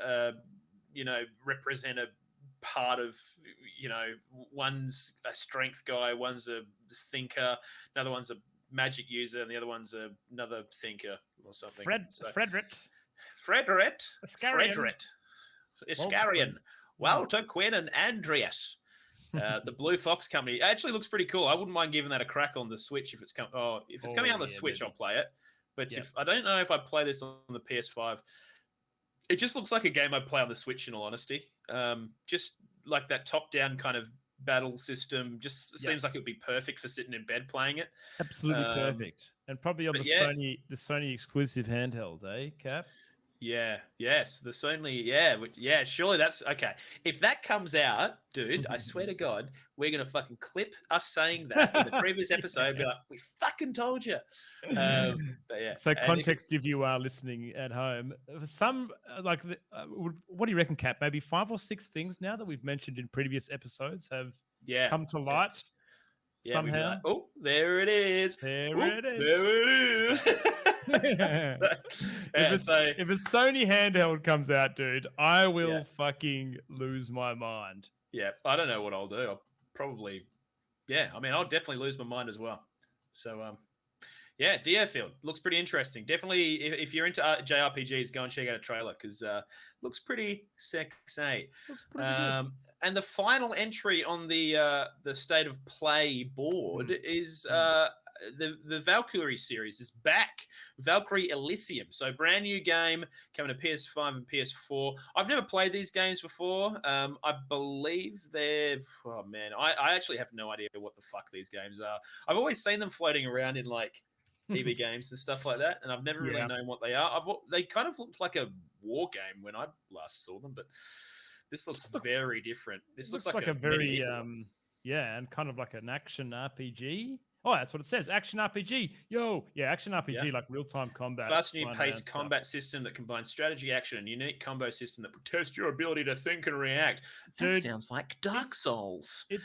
represent a part of, one's a strength guy, one's a thinker, another one's a magic user, and the other one's another thinker or something. Frederick. Frederick, Iscarian. Frederick, Well, Iscarian, Walter Quinn, and Andreas. The Blue Fox Company. It actually looks pretty cool. I wouldn't mind giving that a crack on the Switch if it's coming out on the Switch, baby. I'll play it. But Yep. if I don't know if I play this on the PS5, it just looks like a game I'd play on the Switch. In all honesty, just like that top-down kind of battle system, just seems like it would be perfect for sitting in bed playing it. Absolutely perfect, and probably on the Sony exclusive handheld, eh, Cap? Yeah, yes, the Sony, surely that's okay. If that comes out, dude, I swear to God, we're gonna fucking clip us saying that in the previous episode. Be like, we fucking told you. But yeah. So context, if you are listening at home, for some what do you reckon, Cap? Maybe 5 or 6 things now that we've mentioned in previous episodes have come to light. Yeah, somehow. Like, oh, there it is. There it is. If a Sony handheld comes out, dude, I will fucking lose my mind. Yeah, I don't know what I'll do. I'll probably, I'll definitely lose my mind as well. So, Deerfield looks pretty interesting. Definitely, if you're into JRPGs, go and check out a trailer because looks pretty sexy. Looks pretty good. And the final entry on the State of Play board is the Valkyrie series is back. Valkyrie Elysium. So brand new game coming to PS5 and PS4. I've never played these games before. I believe they're... Oh, man. I actually have no idea what the fuck these games are. I've always seen them floating around in, like, EV games and stuff like that, and I've never really known what they are. They kind of looked like a war game when I last saw them, but... This looks very different. This looks like a very and kind of like an action RPG. Oh, that's what it says. Action RPG. Action RPG, like real-time combat. Fast new paced combat system that combines strategy, action, and unique combo system that will test your ability to think and react. That sounds like Dark Souls. It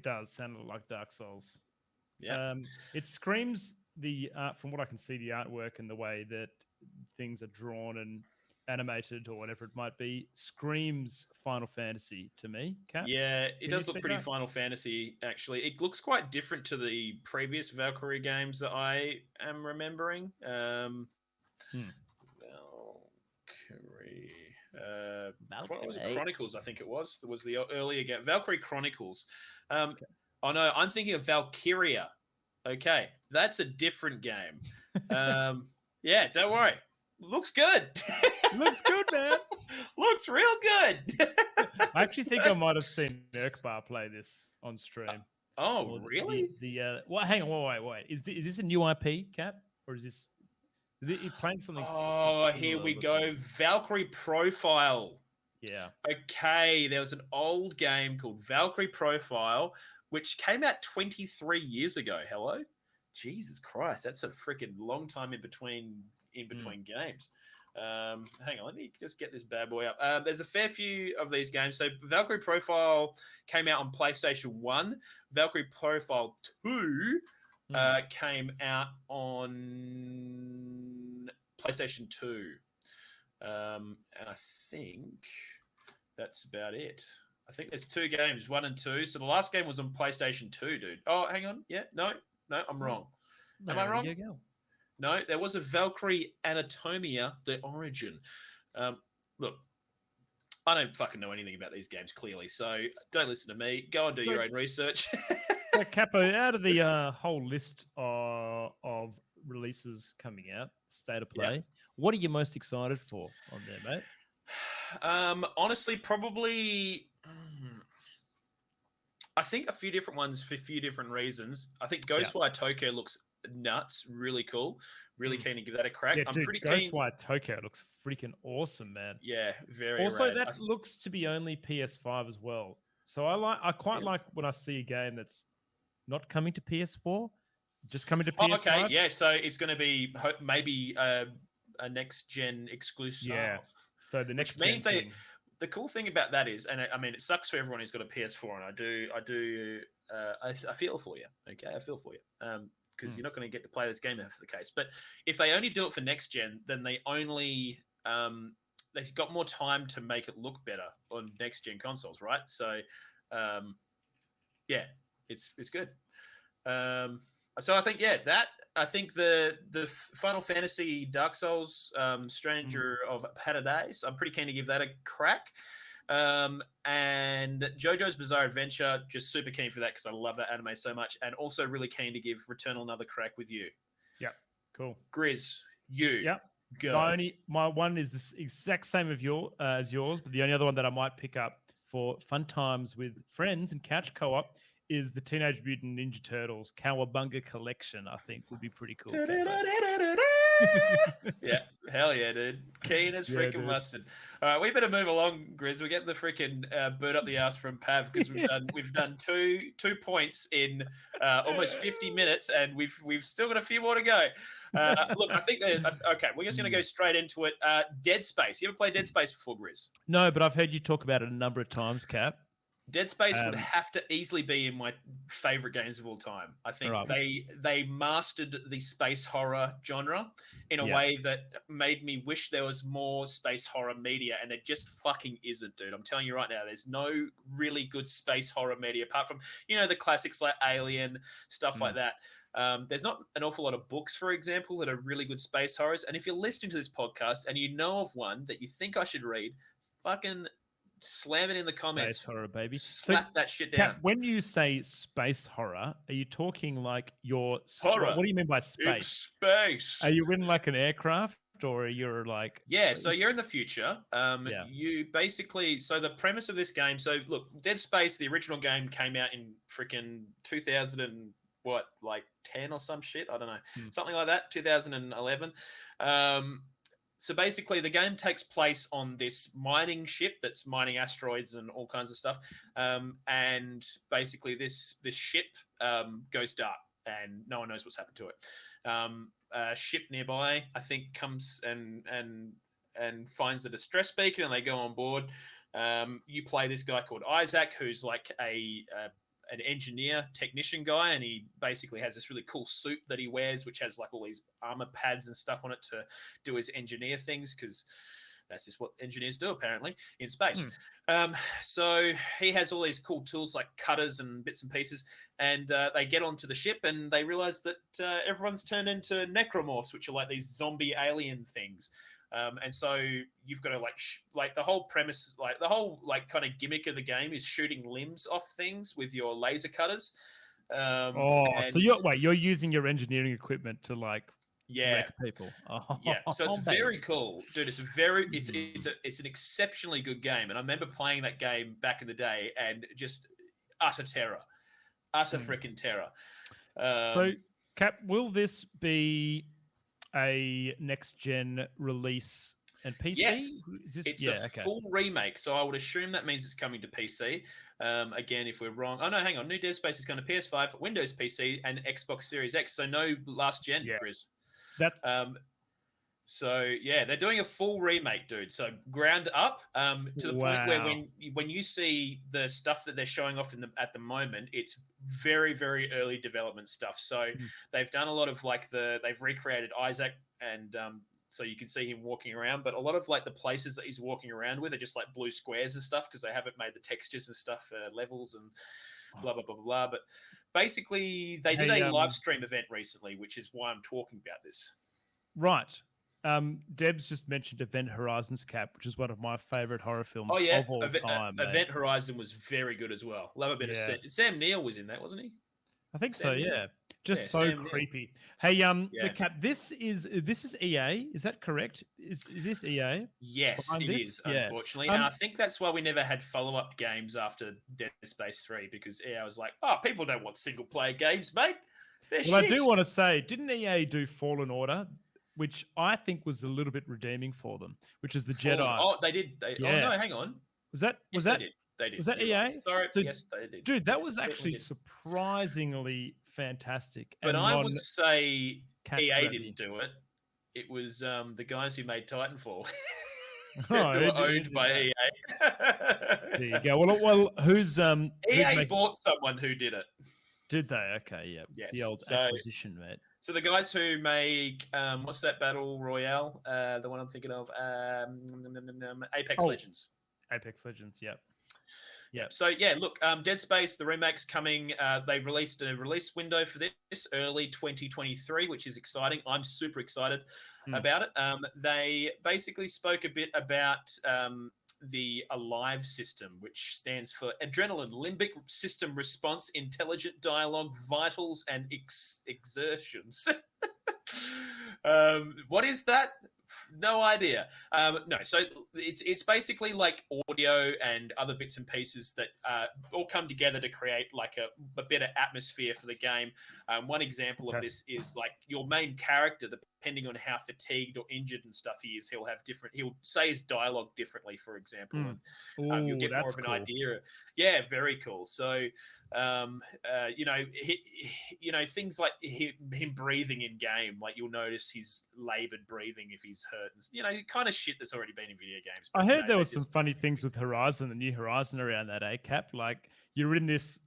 does sound like Dark Souls. Yeah. It screams from what I can see, the artwork and the way that things are drawn and animated or whatever it might be, screams Final Fantasy to me, Cap. Yeah, it does look pretty Final Fantasy, actually. It looks quite different to the previous Valkyrie games that I am remembering. Valkyrie. What was it? Chronicles, I think it was. It was the earlier game. Valkyrie Chronicles. Oh, no, I'm thinking of Valkyria. Okay, that's a different game. Don't worry. Looks good. Looks good, man. Looks real good. I actually think I might have seen Urkraine play this on stream. Really? Hang on, wait. Is this a new IP, Cap? Or is he playing something? Oh, here we go. Valkyrie Profile. Yeah. Okay, there was an old game called Valkyrie Profile, which came out 23 years ago. Hello? Jesus Christ, that's a freaking long time in between games. Hang on, let me just get this bad boy up. There's a fair few of these games. So Valkyrie Profile came out on PlayStation 1. Valkyrie Profile 2 came out on PlayStation 2. And I think that's about it. I think there's 2 games, 1 and 2. So the last game was on PlayStation 2, dude. Oh, hang on. Yeah, no, I'm wrong. Am I wrong? No, there was a Valkyrie Anatomia, The Origin. Look, I don't fucking know anything about these games, clearly, so don't listen to me. Go and do your own research. So, Capo, out of the whole list of releases coming out, State of Play, what are you most excited for on there, mate? Honestly, probably... I think a few different ones for a few different reasons. I think Ghostwire Tokyo looks nuts, really cool. Really keen to give that a crack. Yeah, I'm dude, pretty keen. Ghostwire Tokyo looks freaking awesome, man. Yeah, very. Also, rad. that looks to be only PS5 as well. So I quite like when I see a game that's not coming to PS4, just coming to PS5. Okay, yeah. So it's going to be maybe a next gen exclusive. Yeah. So the next means the cool thing about that is, and I mean, it sucks for everyone who's got a PS4, and I feel for you. Okay, I feel for you. Because you're not going to get to play this game if that's the case. But if they only do it for next gen, then they only they've got more time to make it look better on next gen consoles, right? So, it's good. So I think I think the Final Fantasy Dark Souls Stranger of Paradise. I'm pretty keen to give that a crack. And JoJo's Bizarre Adventure, just super keen for that because I love that anime so much, and also really keen to give Returnal another crack with you. Yep, cool. Grizz, you Yep. go. My one is the exact same as yours, but the only other one that I might pick up for fun times with friends and couch co-op is the Teenage Mutant Ninja Turtles Cowabunga Collection. I think would be pretty cool. Yeah, hell yeah, dude. Keen as freaking dude. mustard. All right, we better move along, Grizz. We're getting the freaking bird up the ass from Pav because we've done two points in almost 50 minutes, and we've still got a few more to go. Look, I think okay. We're just going to go straight into it. DeadSPACE. You ever played DeadSPACE before, Grizz? No, but I've heard you talk about it a number of times, Cap. DeadSPACE would have to easily be in my favorite games of all time. I think they mastered the space horror genre in a way that made me wish there was more space horror media, and there just fucking isn't, dude. I'm telling you right now, there's no really good space horror media apart from, the classics like Alien, stuff like that. There's not an awful lot of books, for example, that are really good space horrors. And if you're listening to this podcast and you know of one that you think I should read, fucking slam it in the comments. Space horror, baby. Slap that shit down. When you say space horror, are you talking like your horror? What do you mean by space? It's space. Are you in like an aircraft, or you're like? Yeah, so you're in the future. You basically, so the premise of this game. So look, DeadSPACE, the original game came out in freaking 2000 and what, like 10 or some shit. I don't know, something like that. 2011. So basically, the game takes place on this mining ship that's mining asteroids and all kinds of stuff. And basically, this ship goes dark, and no one knows what's happened to it. A ship nearby, I think, comes and finds a distress beacon, and they go on board. You play this guy called Isaac, who's like an engineer technician guy, and he basically has this really cool suit that he wears, which has like all these armor pads and stuff on it to do his engineer things, because that's just what engineers do apparently in space. So he has all these cool tools like cutters and bits and pieces, and they get onto the ship and they realize that everyone's turned into necromorphs, which are like these zombie alien things. And so you've got to like the whole premise, like the whole like kind of gimmick of the game is shooting limbs off things with your laser cutters. So you're using your engineering equipment to like wreck people. So it's very cool, dude. It's an exceptionally good game, and I remember playing that game back in the day and just utter freaking terror. So, Cap, will this be a next gen release and PC? Yes, it's a full remake, so I would assume that means it's coming to PC. Again, if we're wrong, oh no, hang on, new DeadSPACE is going to PS5, Windows PC, and Xbox Series X. So no last gen, Chris. So yeah, they're doing a full remake, dude. So ground up, to the point where when you see the stuff that they're showing off at the moment, it's very, very early development stuff. So they've done a lot of they've recreated Isaac, and so you can see him walking around. But a lot of like the places that he's walking around with are just like blue squares and stuff, because they haven't made the textures and stuff levels and blah blah blah blah blah. But basically, they did a live stream event recently, which is why I'm talking about this. Right. Deb's just mentioned Event Horizon's, Cap, which is one of my favorite horror films of all time. Event Horizon was very good as well. Love a bit of Sam Neill was in that, wasn't he? I think so. Yeah. Just so Sam creepy. Neill. Hey, Cap, this is EA. Is that correct? Is this EA? Yes, it is. Unfortunately, and I think that's why we never had follow-up games after DeadSPACE 3, because EA was like, "Oh, people don't want single-player games, mate." I do want to say, didn't EA do Fallen Order, which I think was a little bit redeeming for them, which is the Jedi? Oh, they did. Oh no, hang on. Was that? They did. Was that EA? Right. Sorry, yes, they did. Dude, that was actually surprisingly fantastic. But I would say EA didn't do it. It was the guys who made Titanfall. Who were owned by EA. There you go. Well, who's EA bought someone who did it. Did they? Okay, yeah. Yes. The old acquisition, mate. So the guys who make what's that battle royale? The one I'm thinking of, Apex Legends. Apex Legends, yep. Yep. So yeah, look, Dead Space, the remake's coming. They released a release window for this early 2023, which is exciting. I'm super excited about it. They basically spoke a bit about the ALIVE system, which stands for Adrenaline Limbic System Response, Intelligent Dialogue, Vitals, and Exertions. What is that? No idea. No, so it's basically like audio and other bits and pieces that all come together to create like a better atmosphere for the game. One example of this is like your main character, depending on how fatigued or injured and stuff he is, he'll say his dialogue differently, for example, and you'll get more of an idea. Yeah, very cool. So things like him breathing in game, like you'll notice his labored breathing if he's hurt, and kind of shit that's already been in video games. But, I heard there was some funny things with Horizon, the new Horizon around that, Cap? Like you're in this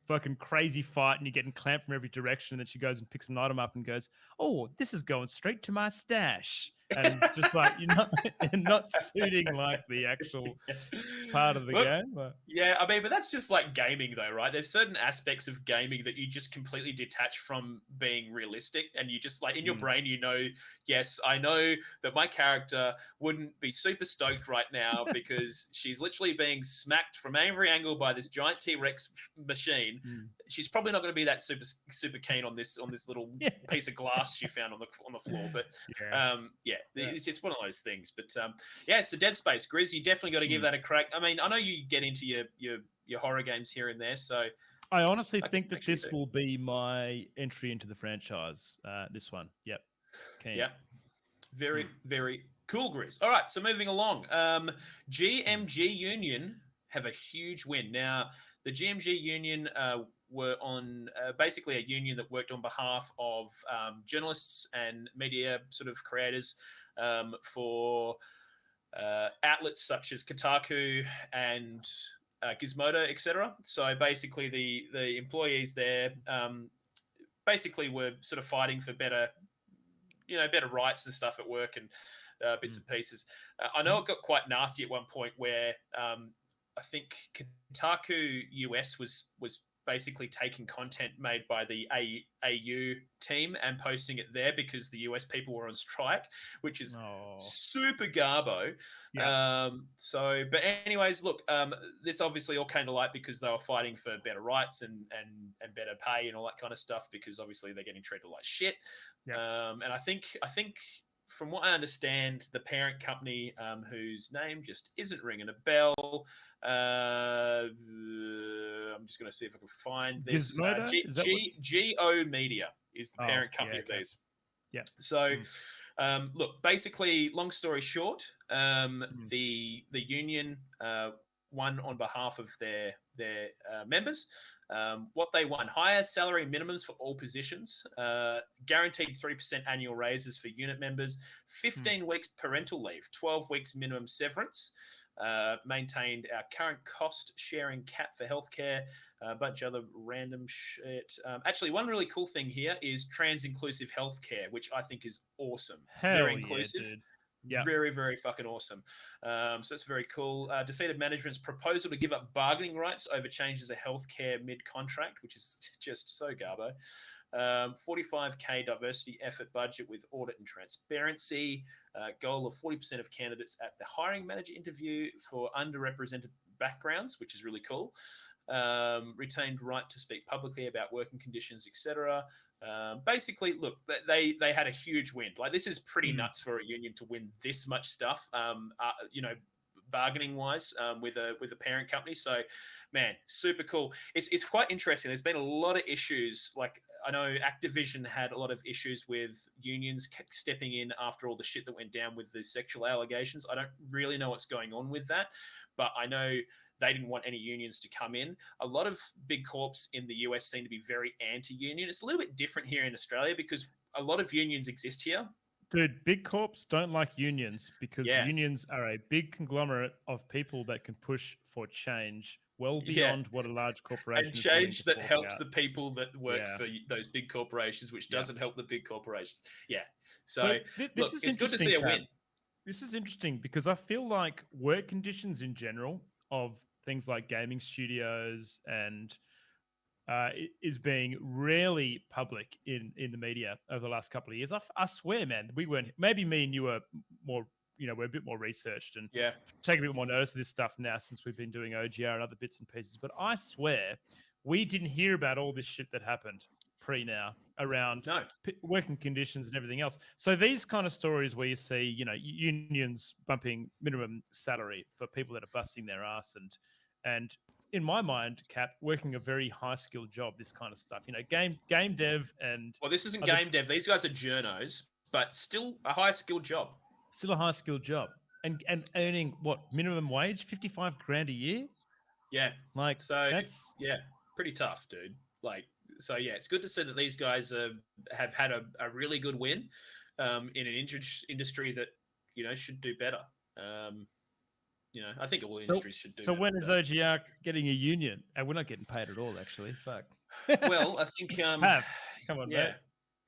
fucking crazy fight and you're getting clamped from every direction, and then she goes and picks an item up and goes, "Oh, this is going straight to my stash." And just like you're not suiting like the actual part of the game. But. Yeah, I mean, but that's just like gaming, though, right? There's certain aspects of gaming that you just completely detach from being realistic, and you just like in your brain, yes, I know that my character wouldn't be super stoked right now because she's literally being smacked from every angle by this giant T-Rex machine. She's probably not going to be that super keen on this little piece of glass she found on the floor. But it's just one of those things. But so Dead Space, Grizz, you definitely got to give that a crack. I mean, I know you get into your horror games here and there, so I honestly think that this will be my entry into the franchise. This one, yep, very very cool, Grizz. All right, so moving along, GMG Union have a huge win now. The GMG Union were on basically a union that worked on behalf of journalists and media sort of creators for outlets such as Kotaku and Gizmodo, etc. So basically, the employees there basically were sort of fighting for better rights and stuff at work and bits and pieces. I know it got quite nasty at one point where I think Kotaku US was basically taking content made by the AU team and posting it there because the US people were on strike, which is super garbo. Yeah. But anyways, look, this obviously all came to light because they were fighting for better rights and better pay and all that kind of stuff because obviously they're getting treated like shit. Yeah. And I think from what I understand, the parent company, whose name just isn't ringing a bell, I'm just going to see if I can find this. GO Media is the parent company of these. Yeah. So, look, basically, long story short, the union won on behalf of their members. What they won: higher salary minimums for all positions, guaranteed 3% annual raises for unit members, 15 weeks parental leave, 12 weeks minimum severance, maintained our current cost sharing cap for healthcare, a bunch of other random shit. Actually, one really cool thing here is trans inclusive healthcare, which I think is awesome. Very inclusive. Dude. Yeah. Very, very fucking awesome. So that's very cool. Defeated management's proposal to give up bargaining rights over changes of healthcare mid-contract, which is just so garbo. 45K diversity effort budget with audit and transparency. Goal of 40% of candidates at the hiring manager interview for underrepresented backgrounds, which is really cool. Retained right to speak publicly about working conditions, etc. Basically, look, they had a huge win. Like, this is pretty nuts for a union to win this much stuff. Bargaining wise, with a parent company. So, man, super cool. It's quite interesting. There's been a lot of issues. Like, I know Activision had a lot of issues with unions stepping in after all the shit that went down with the sexual allegations. I don't really know what's going on with that, but I know they didn't want any unions to come in. A lot of big corps in the US seem to be very anti-union. It's a little bit different here in Australia because a lot of unions exist here. Dude, big corps don't like unions because unions are a big conglomerate of people that can push for change well beyond what a large corporation and change that helps the people that work for those big corporations, which doesn't help the big corporations. Yeah. So look, it's good to see a win. This is interesting because I feel like work conditions in general of things like gaming studios and is being rarely public in the media over the last couple of years. I swear, man, we weren't. Maybe me and you were more, we're a bit more researched and Yeah. take a bit more notice of this stuff now since we've been doing OGR and other bits and pieces. But I swear, we didn't hear about all this shit that happened pre-now around No. working conditions and everything else. So these kind of stories where you see, unions bumping minimum salary for people that are busting their ass and in my mind, Cap, working a very high skilled job, this kind of stuff, game dev and Well, this isn't game dev. These guys are journos, but still a high skilled job. Still a high skilled job and earning what, minimum wage, 55 grand a year? Yeah. Like, so that's pretty tough, dude. Like, so yeah, it's good to see that these guys have had a really good win in an industry that should do better. I think all industries should do. So better, when is OGR getting a union? And we're not getting paid at all, actually. Fuck. Well, I think come on, yeah.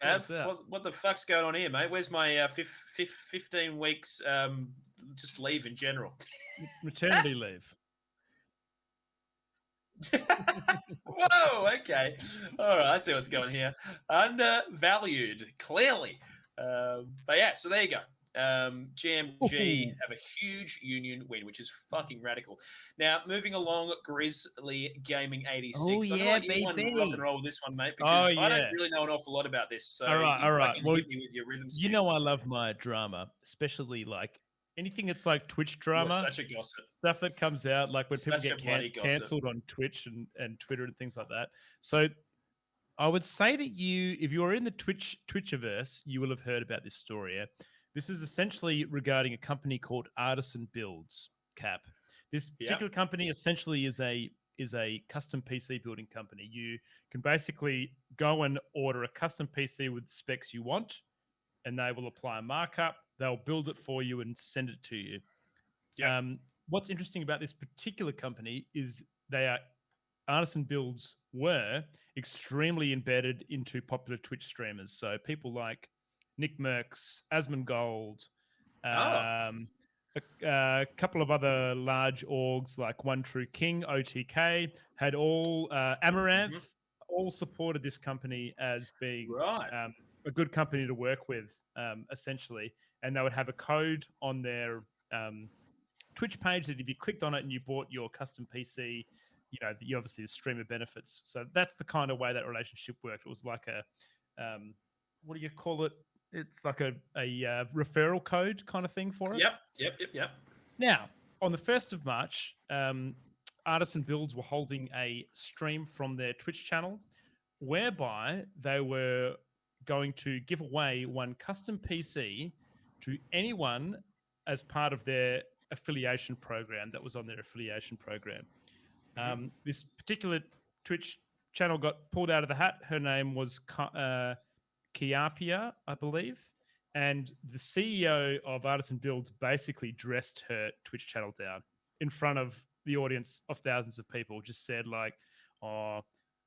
mate. What the fuck's going on here, mate? Where's my 15 weeks just leave in general? Maternity leave. Whoa, okay. All right, I see what's going here. Undervalued, clearly. But yeah, so there you go. GMG have a huge union win, which is fucking radical. Now, moving along, Grizzly Gaming 86. Oh, yeah, baby. Rock and roll with this one, mate, because I don't really know an awful lot about this. So all right. Well, hit me with your rhythm stick. I love my drama, especially like anything that's like Twitch drama. You're such a gossip. Stuff that comes out, like when Such people get cancelled on Twitch and Twitter and things like that. So I would say that if you're in the Twitchiverse, you will have heard about this story. Yeah? This is essentially regarding a company called Artisan Builds, Cap. This particular company essentially is a custom PC building company. You can basically go and order a custom PC with the specs you want, and they will apply a markup. They'll build it for you and send it to you. Yep. What's interesting about this particular company is Artisan Builds were extremely embedded into popular Twitch streamers. So people like Nick Merckx, Asmongold, a couple of other large orgs like One True King, OTK, had all Amaranth, all supported this company as being a good company to work with, essentially. And they would have a code on their Twitch page that if you clicked on it and you bought your custom PC, you obviously the streamer benefits. So that's the kind of way that relationship worked. It was like a, what do you call it? It's like a referral code kind of thing for it. Yep. Now, on the 1st of March, Artisan Builds were holding a stream from their Twitch channel whereby they were going to give away one custom PC to anyone as part of their affiliation program that was on their affiliation program. This particular Twitch channel got pulled out of the hat. Her name was Kiapia, I believe. And the CEO of Artisan Builds basically dressed her Twitch channel down in front of the audience of thousands of people. Just said like, oh,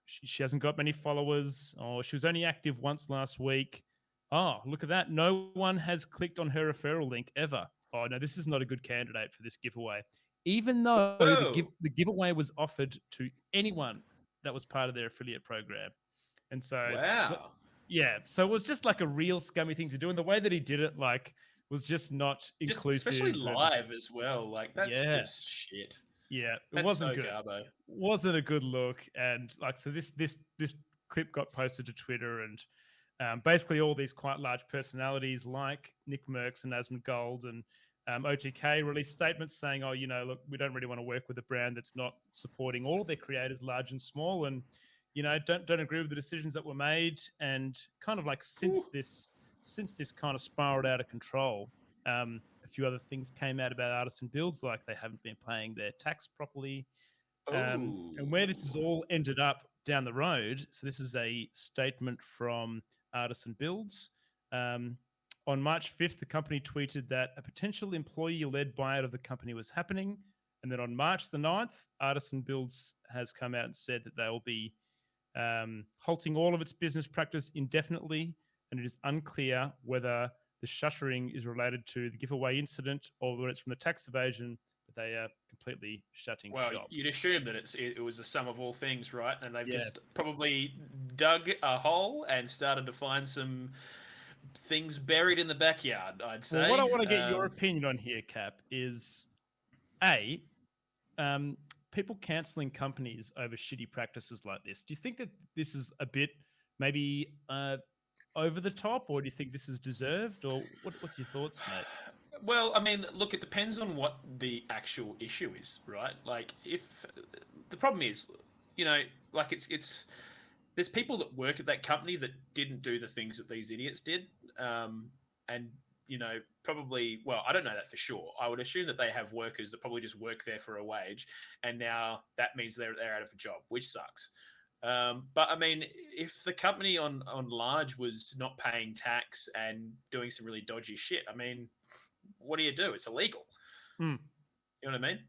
she hasn't got many followers. Oh, she was only active once last week. Oh, look at that. No one has clicked on her referral link ever. Oh, no, this is not a good candidate for this giveaway. Even though the giveaway was offered to anyone that was part of their affiliate program. And so, so it was just like a real scummy thing to do. And the way that he did it, like, was just not inclusive. Especially live as well. Like, that's just shit. Yeah, it wasn't good. Garbo. Wasn't a good look. And like, so this clip got posted to Twitter, and basically all these quite large personalities like Nick Merckx and Asmongold and OTK released statements saying, oh, look, we don't really want to work with a brand that's not supporting all of their creators, large and small, and don't agree with the decisions that were made. And kind of like since this kind of spiraled out of control, a few other things came out about Artisan Builds, like they haven't been paying their tax properly. And where this has all ended up down the road, so this is a statement from Artisan Builds. On March 5th, the company tweeted that a potential employee-led buyout of the company was happening. And then on March the 9th, Artisan Builds has come out and said that they will be halting all of its business practice indefinitely, and it is unclear whether the shuttering is related to the giveaway incident or whether it's from the tax evasion that they are completely shutting Well, shop. you'd assume that it was a sum of all things, right? And they've Yeah. just probably dug a hole and started to find some things buried in the backyard, I'd say. Well, what I want to get your opinion on here, Cap, is A, people cancelling companies over shitty practices like this. Do you think that this is a bit maybe over the top, or do you think this is deserved, or what's your thoughts, mate? Well, I mean, look, it depends on what the actual issue is, right? Like, if the problem is, like it's there's people that work at that company that didn't do the things that these idiots did, and probably, well, I don't know that for sure. I would assume that they have workers that probably just work there for a wage, and now that means they're out of a job, which sucks. But I mean, if the company on large was not paying tax and doing some really dodgy shit, I mean, what do? It's illegal. You know what I mean?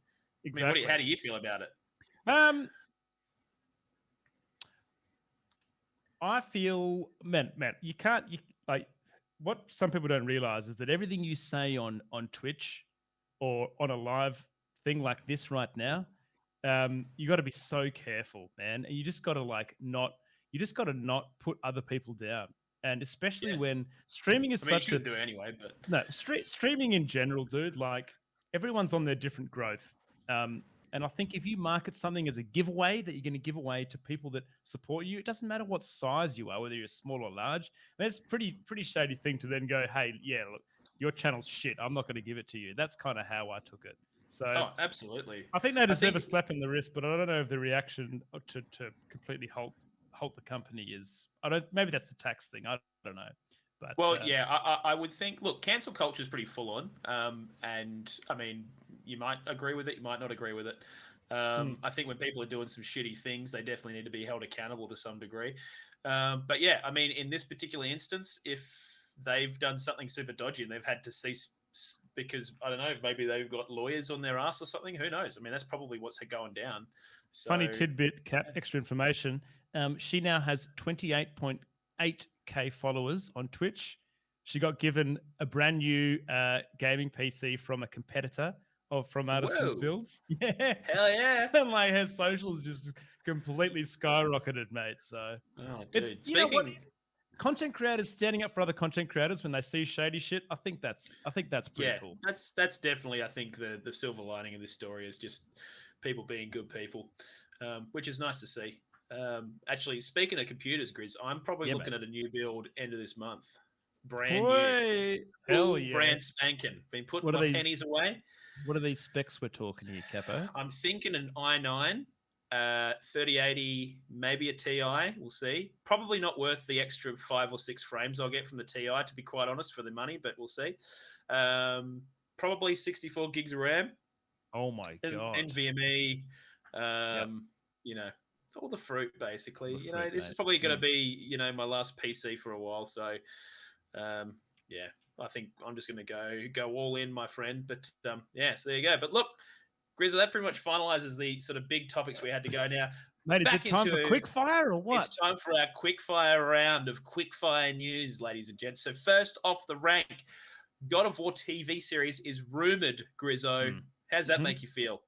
Exactly. I mean, how do you feel about it? I feel, man, you can't, like, what some people don't realize is that everything you say on Twitch or on a live thing like this right now, you got to be so careful, man. And you just got to not put other people down. And especially when streaming is I mean, such you shouldn't do it anyway, but no, streaming in general, dude, like everyone's on their different growth. And I think if you market something as a giveaway that you're going to give away to people that support you, it doesn't matter what size you are, whether you're small or large. That's pretty shady thing to then go, hey, yeah, look, your channel's shit. I'm not going to give it to you. That's kind of how I took it. So, absolutely. I think they deserve a slap in the wrist, but I don't know if the reaction to completely halt the company is. Maybe that's the tax thing. I don't know. But, well, yeah, I would think. Look, cancel culture is pretty full on, and I mean, you might agree with it, you might not agree with it. I think when people are doing some shitty things, they definitely need to be held accountable to some degree. But yeah, I mean, in this particular instance, if they've done something super dodgy and they've had to cease because, I don't know, maybe they've got lawyers on their ass or something, who knows? I mean, that's probably what's going down. So, funny tidbit, Cap, extra information. She now has 28.8K followers on Twitch. She got given a brand new gaming PC from a competitor from Artisan Builds. Yeah. Hell yeah. And like her socials just completely skyrocketed, mate. So dude. you know what? Content creators standing up for other content creators when they see shady shit, I think that's pretty cool. That's definitely, I think, the silver lining of this story is just people being good people, which is nice to see. Actually, speaking of computers, Grizz, I'm probably looking at a new build end of this month. Brand new. Hell yeah. Brand spanking. Been putting my pennies away. What are these specs we're talking here, Capo? I'm thinking an i9, 3080, maybe a Ti. We'll see. Probably not worth the extra 5 or 6 frames I'll get from the Ti, to be quite honest, for the money, but we'll see. Probably 64 gigs of RAM. Oh my god. NVMe. All the fruit, basically. This is probably going to be, my last PC for a while. So, I think I'm just going to go all in, my friend. But, so there you go. But look, Grizzle, that pretty much finalizes the sort of big topics we had to go now. Mate, is it time for quickfire or what? It's time for our quickfire round of quickfire news, ladies and gents. So first off the rank, God of War TV series is rumored, Grizzo. How does that make you feel?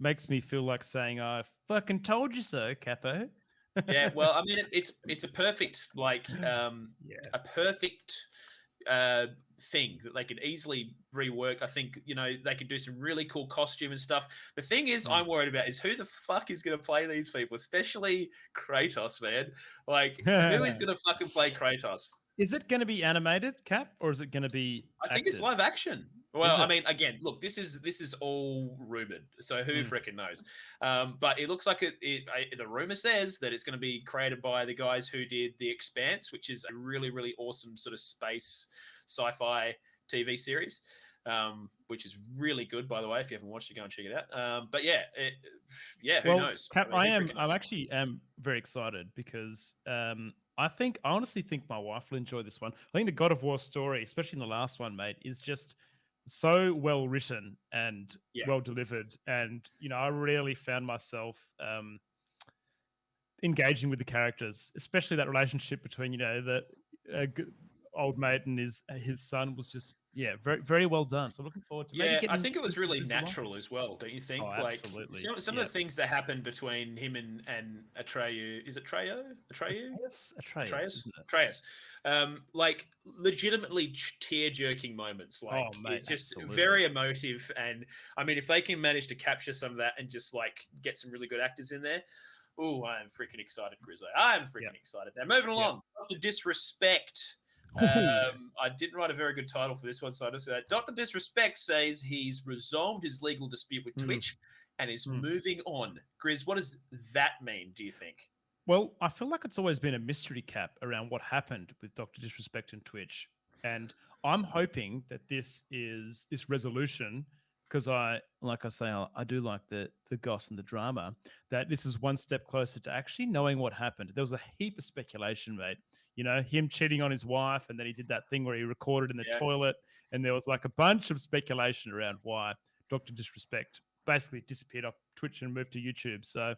Makes me feel like saying, I fucking told you so, Capo. Yeah, well, I mean, it's a perfect, a perfect thing that they could easily rework. I think, they could do some really cool costume and stuff. The thing is, I'm worried about is who the fuck is going to play these people, especially Kratos, man. Like, who is going to fucking play Kratos? Is it going to be animated, Cap, or is it going to be I think it's live action. Well, I mean, again, look, this is all rumored, so who freaking knows? But it looks like the rumor says that it's going to be created by the guys who did The Expanse, which is a really, really awesome sort of space sci-fi TV series, which is really good, by the way. If you haven't watched it, go and check it out. But who knows? Cap, I actually am very excited because I honestly think my wife will enjoy this one. I think the God of War story, especially in the last one, mate, is just so well written and well delivered. And, I really found myself engaging with the characters, especially that relationship between, the old mate and his son was just Yeah, very very well done. So looking forward to maybe Yeah, I getting think it was this really as well. natural as well, don't you think? Oh, Like absolutely. some of the things that happened between him and Atreyu, is it Atreyu? Atreyu? Atreus, isn't it? Atreus. Like legitimately tear jerking moments. Like Oh, mate, it's just absolutely. very emotive. And I mean, if they can manage to capture some of that and just like get some really good actors in there, oh, I am freaking excited, Grizzly. I am freaking excited. Now moving along, Dr. Disrespect. I didn't write a very good title for this one, so I just said Dr. Disrespect says he's resolved his legal dispute with Twitch and is moving on. Grizz, what does that mean, do you think? Well, I feel like it's always been a mystery cap around what happened with Dr. Disrespect and Twitch. And I'm hoping that this resolution, because I do like the goss and the drama, that this is one step closer to actually knowing what happened. There was a heap of speculation, mate. You know, him cheating on his wife, and then he did that thing where he recorded in the toilet, and there was like a bunch of speculation around why Dr. Disrespect basically disappeared off Twitch and moved to YouTube. So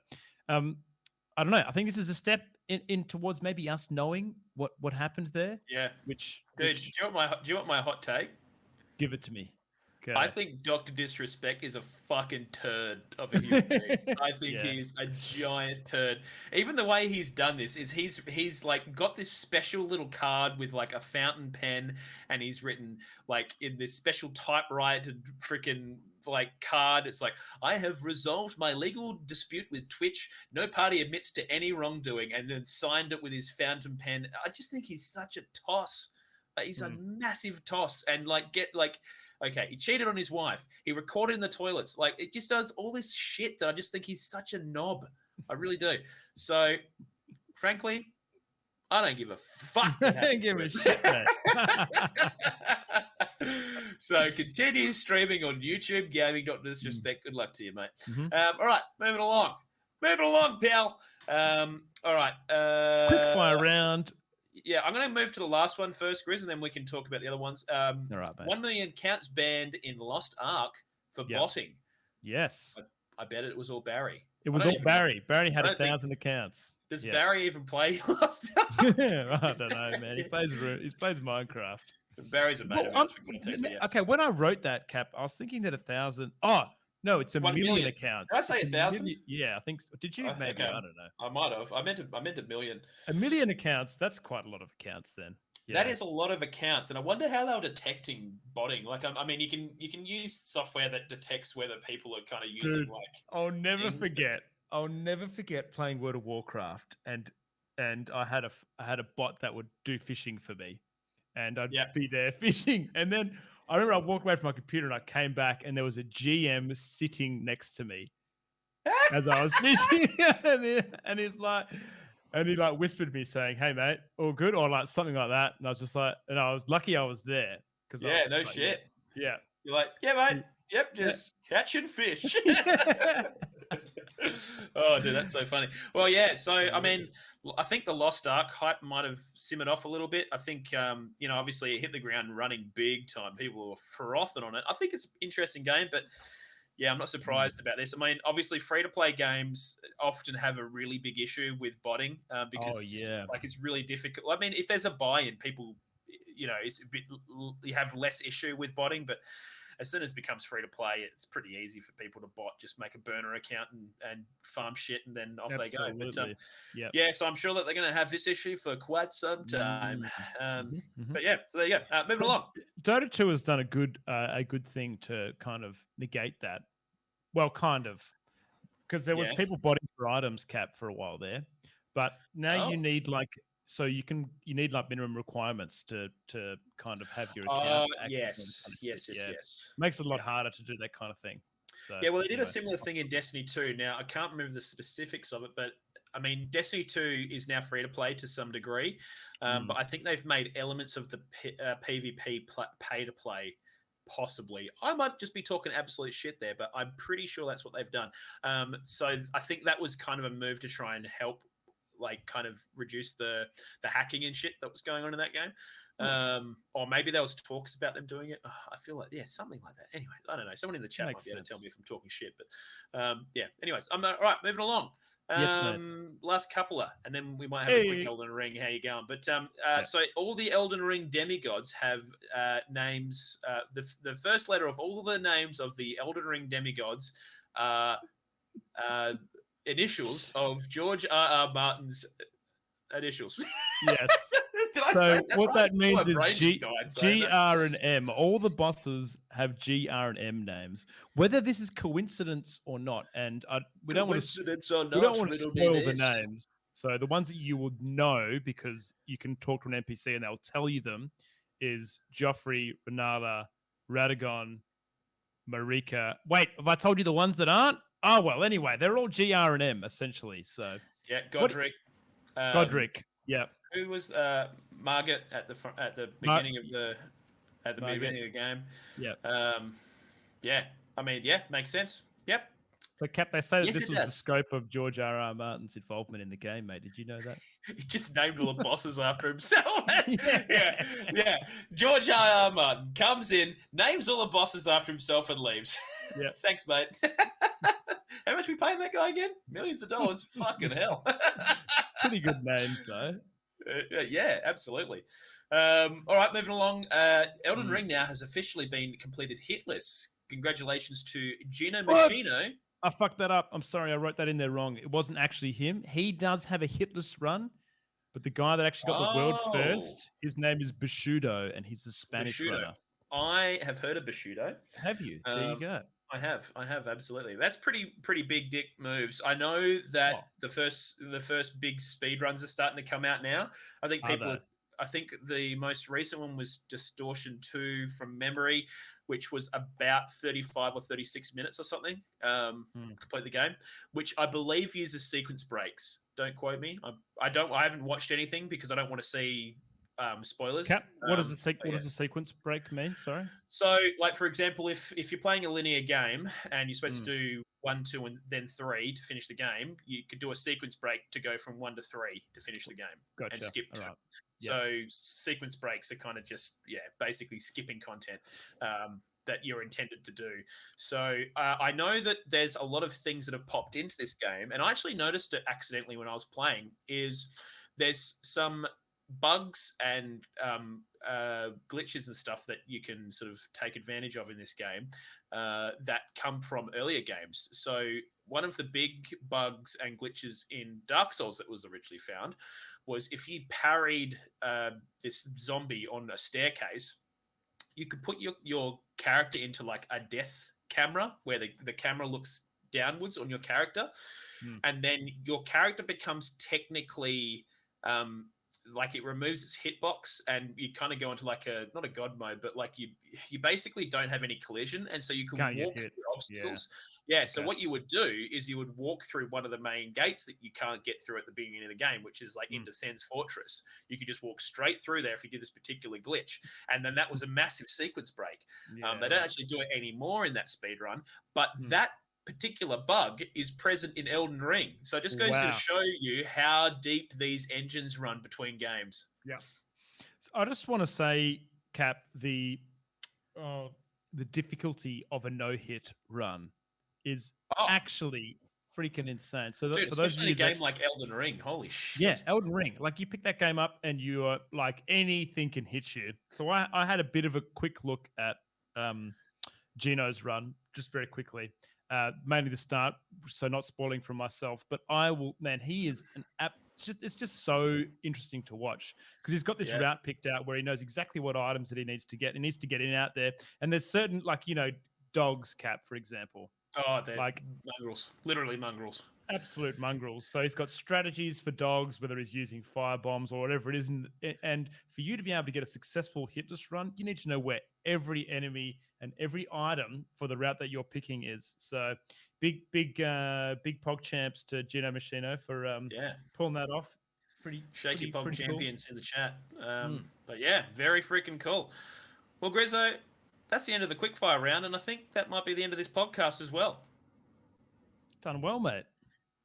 I don't know. I think this is a step in towards maybe us knowing what happened there. Yeah. Which do you want my hot take? Give it to me. Okay. I think Dr. Disrespect is a fucking turd of a human being. I think he's a giant turd. Even the way he's done this is he's like got this special little card with like a fountain pen, and he's written like in this special typewritten freaking like card. It's like, I have resolved my legal dispute with Twitch. No party admits to any wrongdoing, and then signed it with his fountain pen. I just think he's such a toss. He's a massive toss, and okay, he cheated on his wife. He recorded in the toilets. Like, it just does all this shit that I just think he's such a knob. I really do. So, frankly, I don't give a fuck. I don't give a shit, man. So, continue streaming on YouTube, gaming, Dr. Disrespect. Good luck to you, mate. All right, moving along. Moving along, pal. All right. Quick fire round. Yeah, I'm going to move to the last one first, Grizz, and then we can talk about the other ones. All right, mate. 1 million accounts banned in Lost Ark for botting. Yes. I bet it was all Barry. It was all Barry. Barry had 1,000 accounts. Does Barry even play Lost Ark? I don't know, man. He plays Minecraft. Barry's a mate of ours, for goodness sake. Okay, when I wrote that, Cap, I was thinking that 1,000. Oh, no, it's 1 million accounts. Did I say 1,000? Yeah, I think so. Did you? Maybe. Okay. I don't know. I might have. I meant a million. 1 million accounts. That's quite a lot of accounts then. Yeah. That is a lot of accounts, and I wonder how they were detecting botting. Like, I mean, you can use software that detects whether people are kind of using I'll never forget. I'll never forget playing World of Warcraft, and I had a bot that would do fishing for me, and I'd be there fishing, and then I remember I walked away from my computer and I came back and there was a GM sitting next to me as I was fishing, and he whispered me saying, "Hey mate, all good?" or like something like that, and I was just like, and I was lucky I was there because no shit. Yeah, you're like, yeah mate, yep, just catching fish. Oh, dude, that's so funny. Well, yeah. So, I mean, I think the Lost Ark hype might have simmered off a little bit. I think, obviously it hit the ground running big time. People were frothing on it. I think it's an interesting game, but yeah, I'm not surprised about this. I mean, obviously, free-to-play games often have a really big issue with botting because it's really difficult. I mean, if there's a buy-in, people, it's a bit, you have less issue with botting, but as soon as it becomes free to play, it's pretty easy for people to bot, just make a burner account and farm shit, and then off they go. But, so I'm sure that they're going to have this issue for quite some time. But yeah, so there you go. Moving along. Dota 2 has done a good thing to kind of negate that. Well, kind of, because there was people botting for items cap for a while there, but now you need you need like minimum requirements to kind of have your account. Yes. Makes it a lot harder to do that kind of thing. So, well, they did a similar thing in Destiny 2. Now, I can't remember the specifics of it, but I mean, Destiny 2 is now free to play to some degree, but I think they've made elements of the PvP pay to play. Possibly, I might just be talking absolute shit there, but I'm pretty sure that's what they've done. So I think that was kind of a move to try and help, like, kind of reduce the hacking and shit that was going on in that game. Or maybe there was talks about them doing it. I feel like, something like that. Anyway, I don't know. Someone in the chat might be able to tell me if I'm talking shit. But anyways, all right, moving along. Yes, mate. Last coupler, and then we might have a quick Hey. Elden Ring. How you going? But Yeah. so all the Elden Ring demigods have names. The first letter of all the names of the Elden Ring demigods are initials of George R.R. Martin's initials. Yes. Did I So say that what right? that means My is brain just died saying G, that. R, and M. All the bosses have G, R, and M names. Whether this is coincidence or not, and we don't want to Coincidence or we don't not, want to riddle me spoil the this. names. So the ones that you would know because you can talk to an NPC and they'll tell you them is Joffrey, Renala, Radagon, Marika. Wait, have I told you the ones that aren't? Oh well, anyway, they're all G, R, and M essentially. So Yeah, What- Godric. Godric, yeah, Who was Margaret at the beginning of the Margaret. beginning of the game? Yeah. Yeah. I mean, yeah, makes sense. Yep. But Cap, they say that Yes, this it was the does. scope of George R.R. Martin's involvement in the game, mate. Did you know that? He just named all the bosses after himself. Yeah. yeah. George R.R. Martin comes in, names all the bosses after himself, and leaves. Yeah. Thanks, mate. How much we paying that guy again? Millions of dollars. Fucking hell. Pretty good names, though. Yeah, absolutely. All right, moving along. Elden Ring now has officially been completed hitless. Congratulations to Gino What? Machino. I fucked that up. I'm sorry, I wrote that in there wrong. It wasn't actually him. He does have a hitless run, but the guy that actually got the world first, his name is Bushido, and he's a Spanish Bushido. runner. I have heard of Bushido. Have you? There you go. I have absolutely. That's pretty big dick moves. I know that the first big speed runs are starting to come out now. I think I think the most recent one was Distortion 2 from memory, which was about 35 or 36 minutes or something. Complete the game, which I believe uses sequence breaks. Don't quote me. I haven't watched anything because I don't want to see spoilers. Cap, what does the sequence break mean? Sorry. So, like for example, if you're playing a linear game and you're supposed to do 1, 2, and then 3 to finish the game, you could do a sequence break to go from 1 to 3 to finish the game and skip 2. Right. So sequence breaks are kind of just basically skipping content that you're intended to do. So I know that there's a lot of things that have popped into this game, and I actually noticed it accidentally when I was playing. There's some bugs and glitches and stuff that you can sort of take advantage of in this game that come from earlier games. So one of the big bugs and glitches in Dark Souls that was originally found was if you parried this zombie on a staircase, you could put your character into like a death camera where the camera looks downwards on your character, and then your character becomes technically like it removes its hitbox, and you kind of go into like not a god mode, but like you basically don't have any collision, and so you can walk through obstacles. So what you would do is you would walk through one of the main gates that you can't get through at the beginning of the game, which is like into Sen's Fortress. You could just walk straight through there if you do this particular glitch, and then that was a massive sequence break. They don't actually do it anymore in that speed run, but that particular bug is present in Elden Ring. So it just goes to show you how deep these engines run between games. Yeah. So I just want to say, Cap, the difficulty of a no-hit run is actually freaking insane. So dude, for those of you a game like Elden Ring, holy shit. Yeah, Elden Ring. Like you pick that game up and you are like anything can hit you. So I had a bit of a quick look at Gino's run, just very quickly. Mainly the start, so not spoiling for myself, but he is an app. It's just so interesting to watch because he's got this route picked out where he knows exactly what items that he needs to get. He needs to get in out there, and there's certain dogs, Cap, for example. Oh, they're like mongrels, literally mongrels. Absolute mongrels. So he's got strategies for dogs, whether he's using fire bombs or whatever it is. And for you to be able to get a successful hitless run, you need to know where every enemy and every item for the route that you're picking is. So big pog champs to Gino Machino for pulling that off. Pretty shaky pog champions cool. in the chat. But yeah, very freaking cool. Well, Grezzo, that's the end of the quickfire round, and I think that might be the end of this podcast as well. Done well, mate.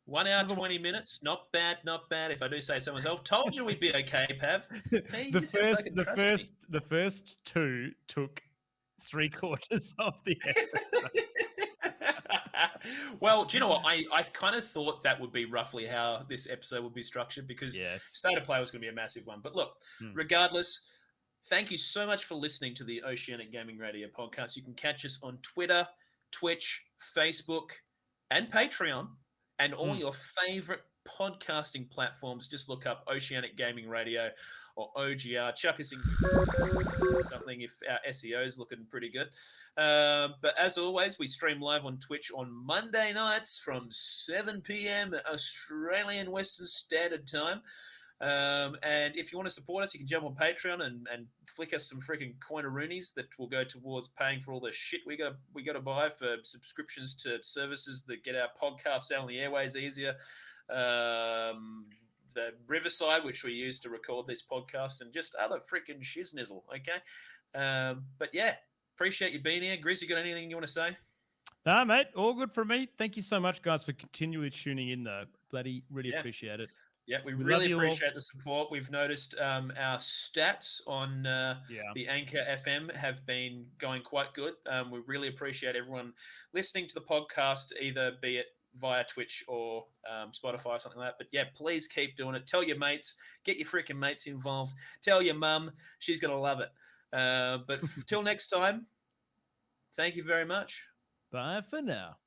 1 hour, 20 minutes. Not bad, not bad. If I do say so myself. Told you we'd be okay, Pav. Hey, the first two took 3/4 of the episode. Well, do you know what? I kind of thought that would be roughly how this episode would be structured because Yes. State of Play was going to be a massive one. But look, regardless, thank you so much for listening to the Oceanic Gaming Radio podcast. You can catch us on Twitter, Twitch, Facebook, and Patreon, and all your favorite podcasting platforms. Just look up Oceanic Gaming Radio or OGR. Chuck us in something if our SEO is looking pretty good. But as always, we stream live on Twitch on Monday nights from 7 p.m. Australian Western Standard Time. And if you want to support us, you can jump on Patreon and flick us some freaking coinaroonies that will go towards paying for all the shit we got to buy for subscriptions to services that get our podcast out on the airways easier. The Riverside, which we use to record this podcast, and just other freaking shiznizzle, okay? But yeah, appreciate you being here. Grizz, you got anything you want to say? Nah, mate, all good for me. Thank you so much, guys, for continually tuning in, though. Bloody really appreciate it. Yeah, we really appreciate the support. We've noticed our stats on the Anchor FM have been going quite good. We really appreciate everyone listening to the podcast, either be it via Twitch or Spotify or something like that. But yeah, please keep doing it. Tell your mates. Get your freaking mates involved. Tell your mum. She's going to love it. But till next time, thank you very much. Bye for now.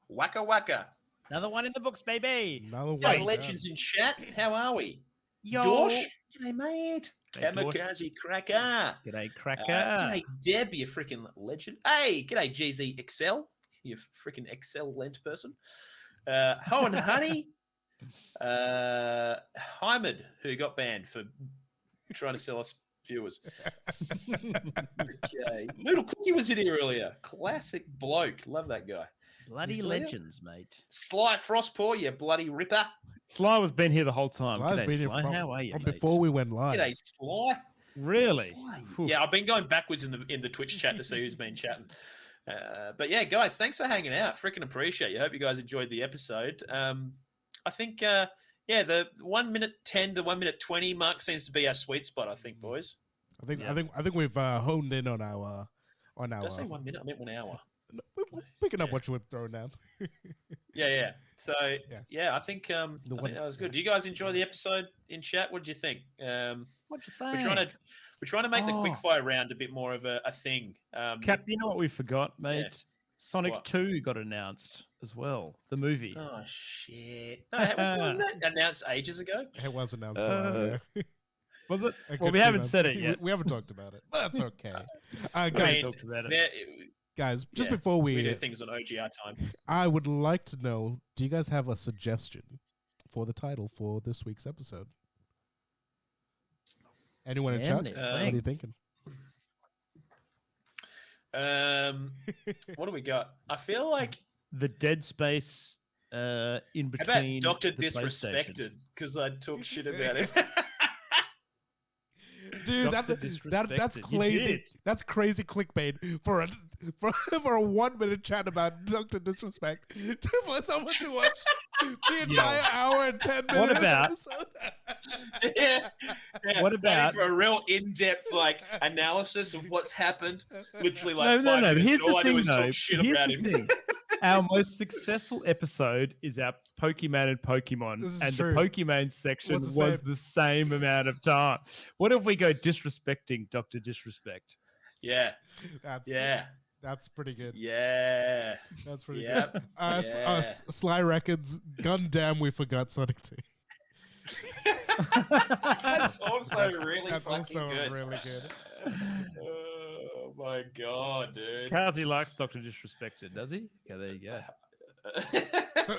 Waka waka. Another one in the books, baby. Another one. Hey, legends in chat. How are we? Yo. Dorsh. G'day, mate. Hey, Dorsh. Kamikaze Cracker. G'day, Cracker. G'day, Deb, you freaking legend. Hey, g'day, GZ Excel. You freaking Excel lens person. Ho and Honey. Hymed, who got banned for trying to sell us viewers. Okay. Little Cookie was in here earlier. Classic bloke. Love that guy. Bloody legends, mate. Sly Frostpaw, you bloody ripper. Sly was been here the whole time. Sly's G'day, been here Sly. from, How are you, from mate? before we went live. G'day, Sly. Really? Sly. Yeah, I've been going backwards in the Twitch chat to see who's been chatting. But yeah, guys, thanks for hanging out. Freaking appreciate you. Hope you guys enjoyed the episode. I think, the 1 minute 10 to 1 minute 20 mark seems to be our sweet spot. I think, boys. I think we've honed in on our. Did I say 1 minute? I meant 1 hour. We're picking up what you were throwing down. Yeah. So I think that was good. Do you guys enjoy the episode in chat? What did you think? What'd you think? We're trying to make the quickfire round a bit more of a thing. Cap, you know what we forgot, mate? Yeah. Sonic What? 2 got announced as well. The movie. Oh shit! No, wasn't that announced ages ago? It was announced. a while ago. Was it? A Well, good we 2 haven't months. said it yet. We haven't talked about it. But that's okay. I Guys, mean, talked about it. guys, just yeah, before we do things on OGR time. I would like to know, do you guys have a suggestion for the title for this week's episode? Anyone in chat? What are you thinking? What do we got? I feel like The DeadSPACE in how about between. Dr. the PlayStation. Disrespected because I talk shit about him. Dude, Dr. that's Disrespected. You crazy. did. That's crazy clickbait for a 1 minute chat about Dr. Disrespect for someone to watch the entire hour and 10 minutes. What about- episode. yeah. What about- for a real in-depth analysis of what's happened? Literally No. 5 minutes. Here's All the I do thing, is though. talk shit Here's about the him. thing. Our most successful episode is our Pokemon and Pokemon, This is and true. the Pokemon section Was was the the same amount of time. What if we go disrespecting Dr. Disrespect? Yeah. That's pretty good. Yeah. That's pretty Yep. good. Yeah. Sly Records, Gundam, we forgot Sonic 2. That's also really That's fucking also good. really good. Oh my god, dude. Kazi likes Dr. Disrespected, does he? Okay, there you go. So,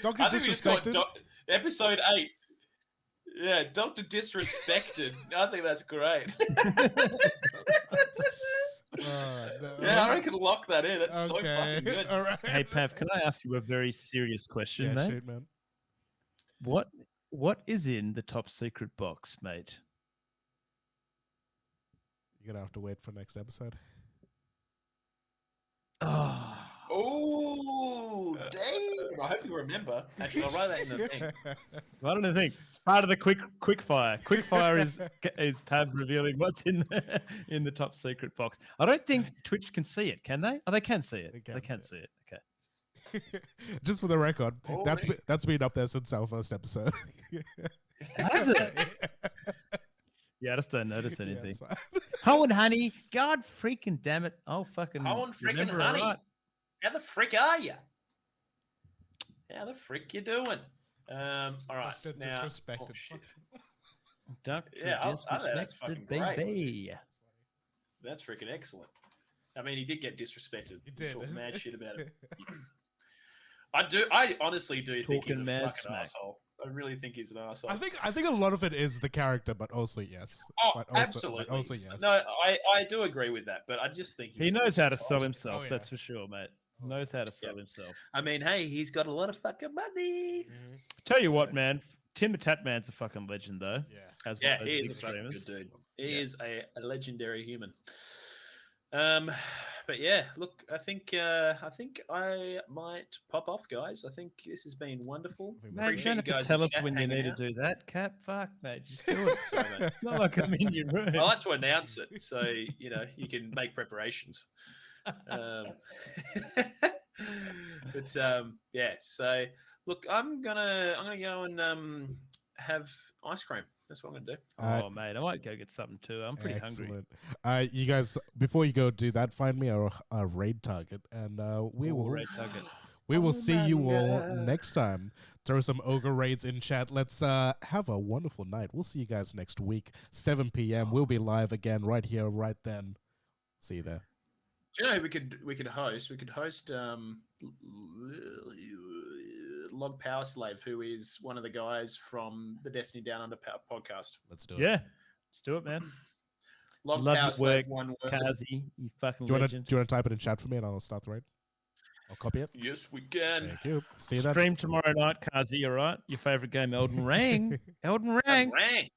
Dr. I think we just call it Disrespected? episode 8. Yeah, Dr. Disrespected. I think that's great. Yeah, I reckon lock that in. That's so fucking good. All right. Hey, Pav, can I ask you a very serious question, Yeah, mate? shoot, man. What is in the top secret box, mate? You're gonna have to wait for next episode. Oh. Oh, damn! I hope you remember. Actually, I'll write that in the thing. I don't know. Think it's part of the quick fire. Quick fire is Pab revealing what's in the top secret box. I don't think Twitch can see it. Can they? Oh, they can see it. They can see it. Okay. Just for the record, Oh, that's been up there since our first episode. Has it? Yeah, I just don't notice Yeah, anything. it's fine. Ho and honey, God freaking damn it! Oh fucking. Ho and freaking remember it honey. right. How the frick are you? How the frick you doing? All right. Dr. Now, Disrespected. oh, shit. Dr. Yeah, I think that's fucking Disrespected, great. baby. That's freaking excellent. I mean, he did get disrespected. He did. Talk mad shit about it. I honestly do think he's a Talking mad fucking smack. asshole. I really think he's an asshole. I think a lot of it is the character, but also yes. Oh, but also, absolutely. But also yes. No, I do agree with that, but I just think He he's knows such how a to sell toss. himself. Oh, yeah. That's for sure, mate. Knows how to sell himself. I mean, hey, he's got a lot of fucking money. Tell you what, man. Tim the Tatman's a fucking legend, though. Yeah. As Yeah, one of he those is a big fucking good streamers. dude. He is a legendary human. But yeah, look, I think I might pop off, guys. I think this has been wonderful. I think Mate, you Appreciate don't have to guys tell in us chat when you hanging need out. to do that, Cap. Fuck, mate. Just do it. Sorry, mate. It's not like I'm in your room. I like to announce it, so you know you can make preparations. But yeah, so look, I'm gonna go and have ice cream. That's what I'm gonna do. Oh, mate, I might go get something too. I'm pretty hungry. Excellent. You guys, before you go do that, find me a raid target, and we will Ray Tuggett. we will Oh see my you all God. next time. Throw some ogre raids in chat. Let's have a wonderful night. We'll see you guys next week, 7 p.m. We'll be live again right here, right then. See you there. Do you know who we could host? We could host Log Power Slave, who is one of the guys from the Destiny Down Under podcast. Let's do it. Yeah, let's do it, man. Log Love Power your Slave, work, one word. Kazi, you fucking Do you want legend. to type it in chat for me, and I'll start the raid? I'll copy it. Yes, we can. Thank you. See you then. Stream tomorrow night, Kazi, all right? Your favorite game, Elden Ring. Elden Ring. Rank.